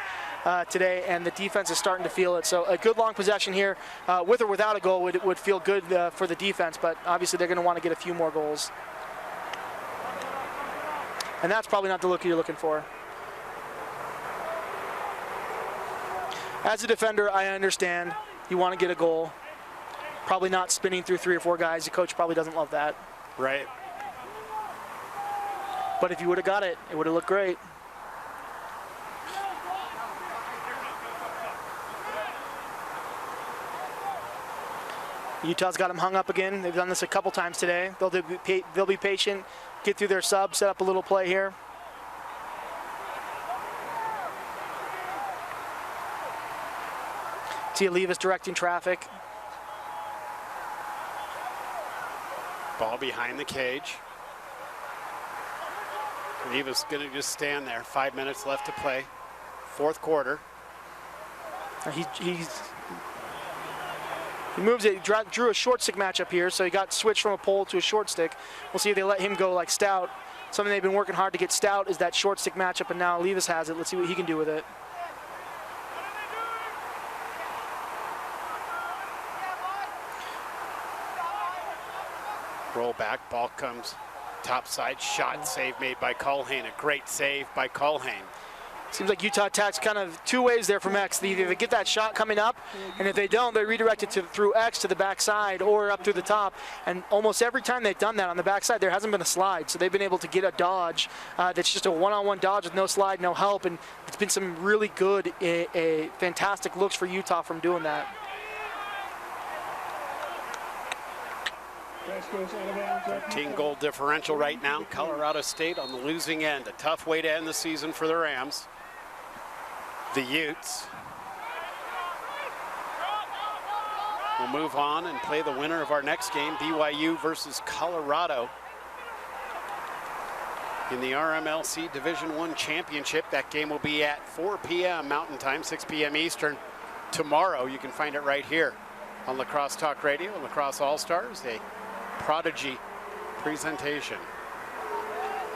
today, and the defense is starting to feel it. So a good long possession here, with or without a goal, would feel good for the defense. But obviously, they're going to want to get a few more goals. And that's probably not the look you're looking for. As a defender, I understand you want to get a goal. Probably not spinning through 3 or 4 guys. The coach probably doesn't love that. Right. But if you would have got it, it would have looked great. Utah's got them hung up again. They've done this a couple times today. They'll be patient, get through their sub, set up a little play here. See Olivas directing traffic. Ball behind the cage. Olivas going to just stand there. 5 minutes left to play. 4th quarter. He moves it, drew a short stick matchup here, so he got switched from a pole to a short stick. We'll see if they let him go like Stout. Something they've been working hard to get Stout is that short stick matchup, and now Olivas has it. Let's see what he can do with it. Roll back, ball comes top side, shot, save made by Culhane. A great save by Culhane. Seems like Utah attacks kind of two ways there from X. They either get that shot coming up, and if they don't, they redirect it through X to the backside or up through the top. And almost every time they've done that on the backside, there hasn't been a slide. So they've been able to get a dodge that's just a one-on-one dodge with no slide, no help. And it's been some really good, fantastic looks for Utah from doing that. 13-goal differential right now. Colorado State on the losing end. A tough way to end the season for the Rams. The Utes will move on and play the winner of our next game, BYU versus Colorado, in the RMLC Division I Championship. That game will be at 4 p.m. Mountain Time, 6 p.m. Eastern tomorrow. You can find it right here on Lacrosse Talk Radio and Lacrosse All-Stars, a Prodigy presentation.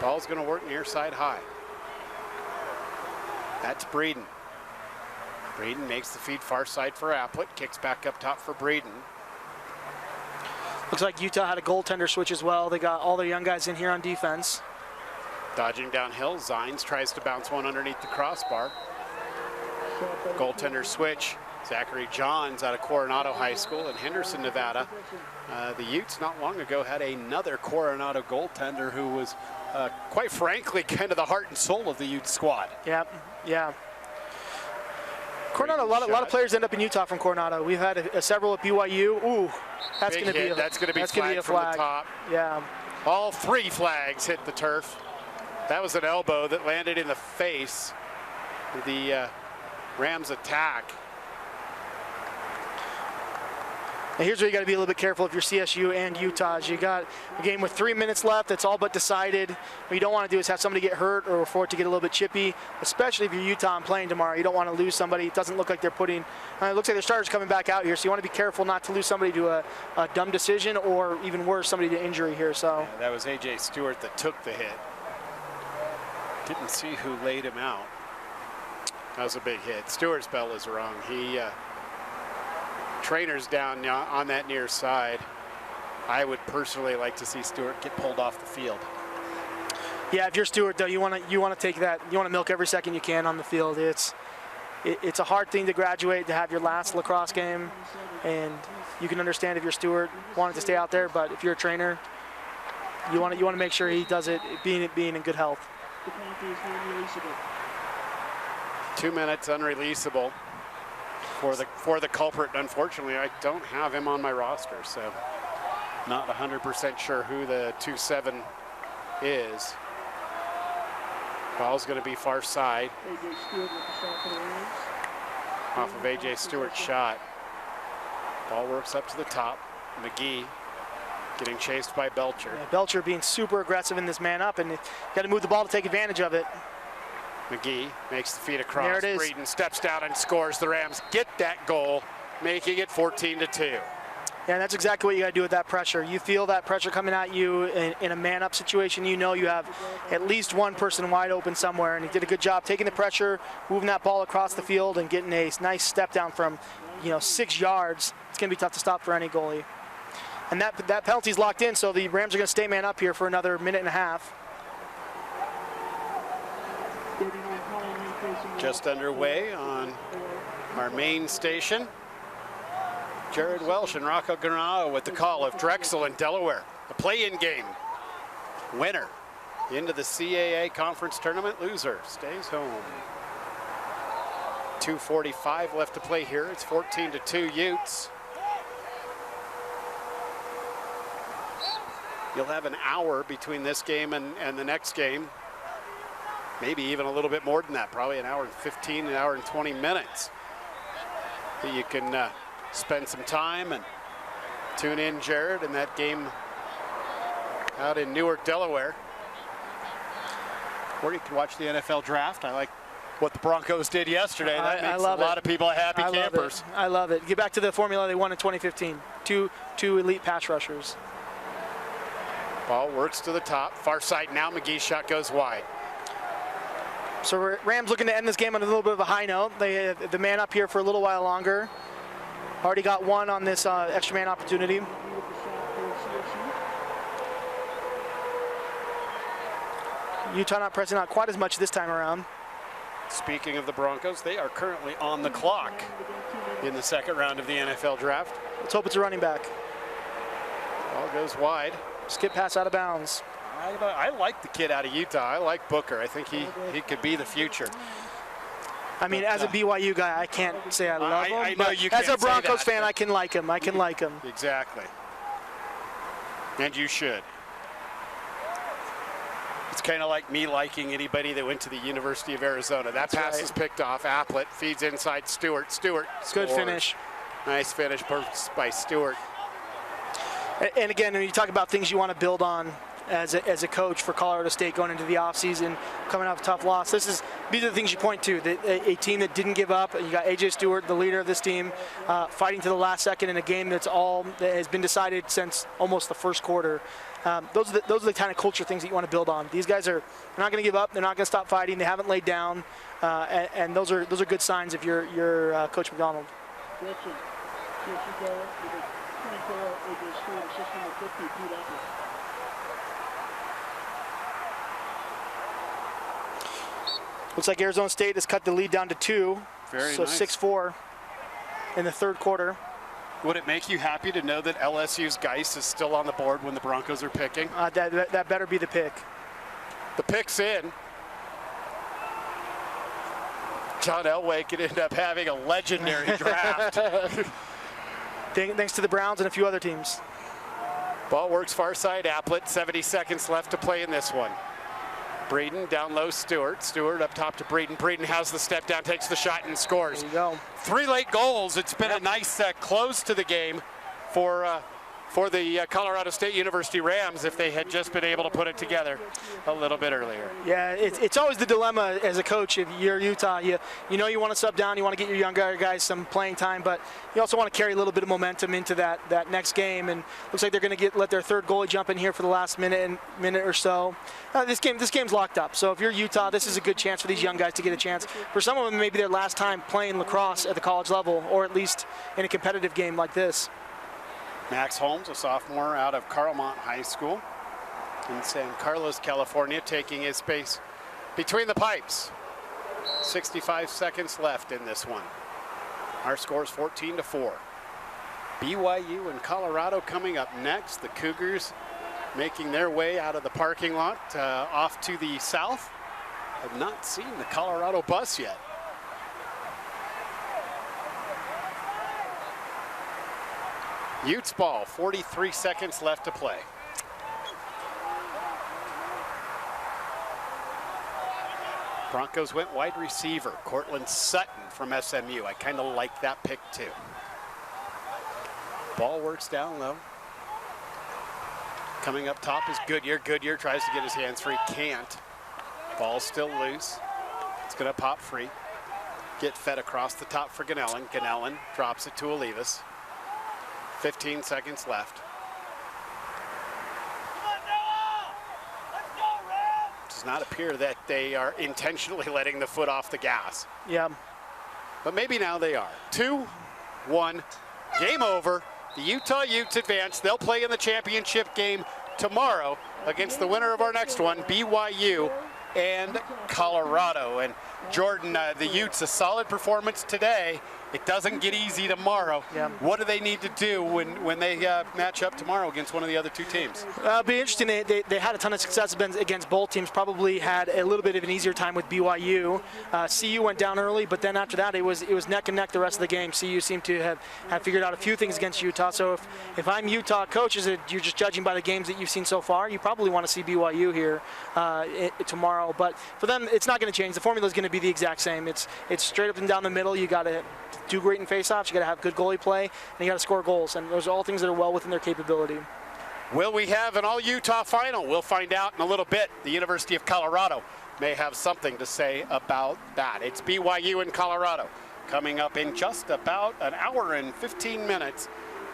Ball's going to work near side high. That's Breeden. Breeden makes the feed far side for Applet, kicks back up top for Breeden. Looks like Utah had a goaltender switch as well. They got all their young guys in here on defense. Dodging downhill, Zines tries to bounce one underneath the crossbar. Goaltender switch. Zachary Johns out of Coronado High School in Henderson, Nevada. The Utes not long ago had another Coronado goaltender who was, quite frankly, kind of the heart and soul of the Utes squad. Yeah. Coronado, a lot of players end up in Utah from Coronado. We've had several at BYU. Ooh, that's going to be a from the top. Yeah. All three flags hit the turf. That was an elbow that landed in the face. The Rams attack. And here's where you got to be a little bit careful if you're CSU and Utah. You got a game with 3 minutes left that's all but decided. What you don't want to do is have somebody get hurt or for it to get a little bit chippy, especially if you're Utah and playing tomorrow. You don't want to lose somebody. It doesn't look like they're putting, it looks like their starters coming back out here, so you want to be careful not to lose somebody to a dumb decision or even worse, somebody to injury here. So that was A.J. Stewart that took the hit. Didn't see who laid him out. That was a big hit. Stewart's bell is wrong. He trainers down on that near side. I would personally like to see Stewart get pulled off the field. Yeah, if you're Stewart though, you want to take that. You want to milk every second you can on the field. It's a hard thing to graduate, to have your last lacrosse game, and you can understand if you're Stewart wanting to stay out there. But if you're a trainer, you want to make sure he does it being in good health. 2 minutes unreleasable for the culprit. Unfortunately, I don't have him on my roster, so not 100% sure who the 2-7 is. Ball's going to be far side off of A.J. Stewart's shot. Ball works up to the top. McGee getting chased by Belcher. Yeah, Belcher being super aggressive in this man up, and you got to move the ball to take advantage of it. McGee makes the feed across. There it is. Breeden steps down and scores. The Rams get that goal, making it 14-2. Yeah, that's exactly what you got to do with that pressure. You feel that pressure coming at you in a man-up situation. You know you have at least one person wide open somewhere, and he did a good job taking the pressure, moving that ball across the field, and getting a nice step down from 6 yards. It's going to be tough to stop for any goalie. And that penalty's locked in, so the Rams are going to stay man up here for another minute and a half. Just underway on our main station. Jared Welsh and Rocco Granado with the call of Drexel and Delaware. The play-in game. Winner into the CAA conference tournament. Loser stays home. 2:45 left to play here. It's 14-2 Utes. You'll have an hour between this game and the next game. Maybe even a little bit more than that, probably an hour and 15, an hour and 20 minutes. That you can spend some time and tune in, Jared, in that game out in Newark, Delaware. Or you can watch the NFL draft. I like what the Broncos did yesterday. That makes a lot of people happy campers. I love it. Get back to the formula they won in 2015. Two elite pass rushers. Ball works to the top. Far side now. McGee's shot goes wide. So Rams looking to end this game on a little bit of a high note. They have the man up here for a little while longer. Already got one on this extra man opportunity. Utah not pressing out quite as much this time around. Speaking of the Broncos, they are currently on the clock in the second round of the NFL draft. Let's hope it's a running back. Ball goes wide. Skip pass out of bounds. I like the kid out of Utah. I like Booker. I think he could be the future. I mean, as a BYU guy, I can't say I love him. I know but you as can't a Broncos say that, fan, I can like him. I can like him. Exactly. And you should. It's kind of like me liking anybody that went to the University of Arizona. That pass is picked off. Applett feeds inside Stewart. Stewart Good scores. finish. Nice finish by Stewart. And again, when you talk about things you want to build on as a coach for Colorado State going into the offseason, coming off a tough loss, these are the things you point to. A team that didn't give up. You got A.J. Stewart, the leader of this team, fighting to the last second in a game that has been decided since almost the first quarter. Those are the kind of culture things that you want to build on. These guys are not going to give up. They're not going to stop fighting. They haven't laid down, and those are good signs if you're Coach McDonald. Looks like Arizona State has cut the lead down to 2. Very so nice. 6-4 in the third quarter. Would it make you happy to know that LSU's Geis is still on the board when the Broncos are picking? That better be the pick. The pick's in. John Elway could end up having a legendary draft. Thanks to the Browns and a few other teams. Ball works far side, Applett. 70 seconds left to play in this one. Breeden down low, Stewart. Stewart up top to Breeden. Breeden has the step down, takes the shot, and scores. There you go. 3 late goals. It's been a nice close to the game for the Colorado State University Rams if they had just been able to put it together a little bit earlier. Yeah, it's always the dilemma as a coach. If you're Utah, you want to sub down, you want to get your younger guys some playing time, but you also want to carry a little bit of momentum into that next game. And looks like they're going to let their third goalie jump in here for the last minute or so. This game's locked up. So if you're Utah, this is a good chance for these young guys to get a chance. For some of them, maybe their last time playing lacrosse at the college level, or at least in a competitive game like this. Max Holmes, a sophomore out of Carlmont High School in San Carlos, California, taking his space between the pipes. 65 seconds left in this one. Our score is 14-4. BYU and Colorado coming up next. The Cougars making their way out of the parking lot off to the south. Have not seen the Colorado bus yet. Utes ball, 43 seconds left to play. Broncos went wide receiver. Cortland Sutton from SMU. I kind of like that pick too. Ball works down low. Coming up top is Goodyear. Goodyear tries to get his hands free, can't. Ball's still loose. It's gonna pop free. Get fed across the top for Ganellan. Ganellan drops it to Olivas. 15 seconds left. Does not appear that they are intentionally letting the foot off the gas. Yeah. But maybe now they are. 2-1, game over. The Utah Utes advance. They'll play in the championship game tomorrow against the winner of our next one, BYU and Colorado. And Jordan, the Utes, a solid performance today. It doesn't get easy tomorrow. Yeah. What do they need to do when they match up tomorrow against one of the other two teams? It'll be interesting. They had a ton of success against both teams. Probably had a little bit of an easier time with BYU. CU went down early, but then after that, it was neck and neck the rest of the game. CU seemed to have figured out a few things against Utah. So if I'm Utah coaches, you're just judging by the games that you've seen so far, you probably want to see BYU here tomorrow. But for them, it's not going to change. The formula is going to be the exact same. It's straight up and down the middle. You got to do great in faceoffs, you got to have good goalie play, and you got to score goals, and those are all things that are well within their capability. Will we have an all-Utah final? We'll find out in a little bit. The University of Colorado may have something to say about that. It's BYU and Colorado coming up in just about an hour and 15 minutes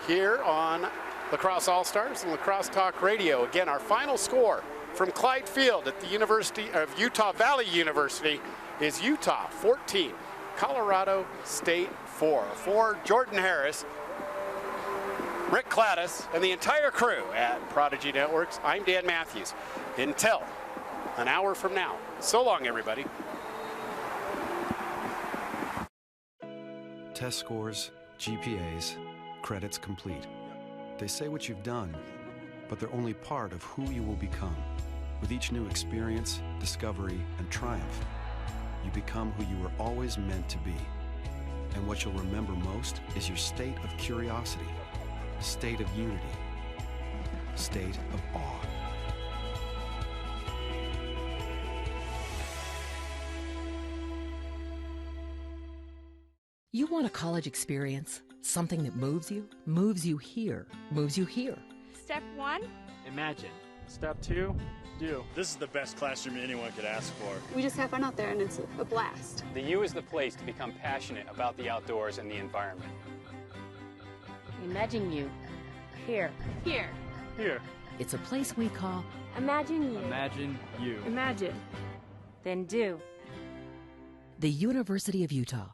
here on Lacrosse All-Stars and Lacrosse Talk Radio. Again, our final score from Clyde Field at the University of Utah Valley University is Utah 14, Colorado State 4. For Jordan Harris, Rick Cladis, and the entire crew at Prodigy Networks, I'm Dan Matthews. Until an hour from now. So long, everybody. test scores, GPAs, credits complete. They say what you've done, but they're only part of who you will become. With each new experience, discovery, and triumph, you become who you were always meant to be. And what you'll remember most is your state of curiosity, state of unity, state of awe. You want a college experience? Something that moves you here, moves you here. Step 1, Imagine. Step 2, do. This is the best classroom anyone could ask for. We just have fun out there and it's a blast. The U is the place to become passionate about the outdoors and the environment. Imagine you. Here. Here. Here. It's a place we call Imagine you. Imagine you. Imagine. Then do. the University of Utah.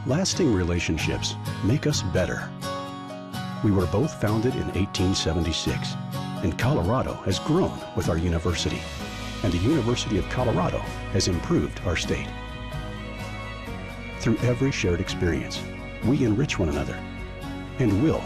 Lasting relationships make us better. We were both founded in 1876, and Colorado has grown with our university, and the University of Colorado has improved our state. Through every shared experience, we enrich one another and will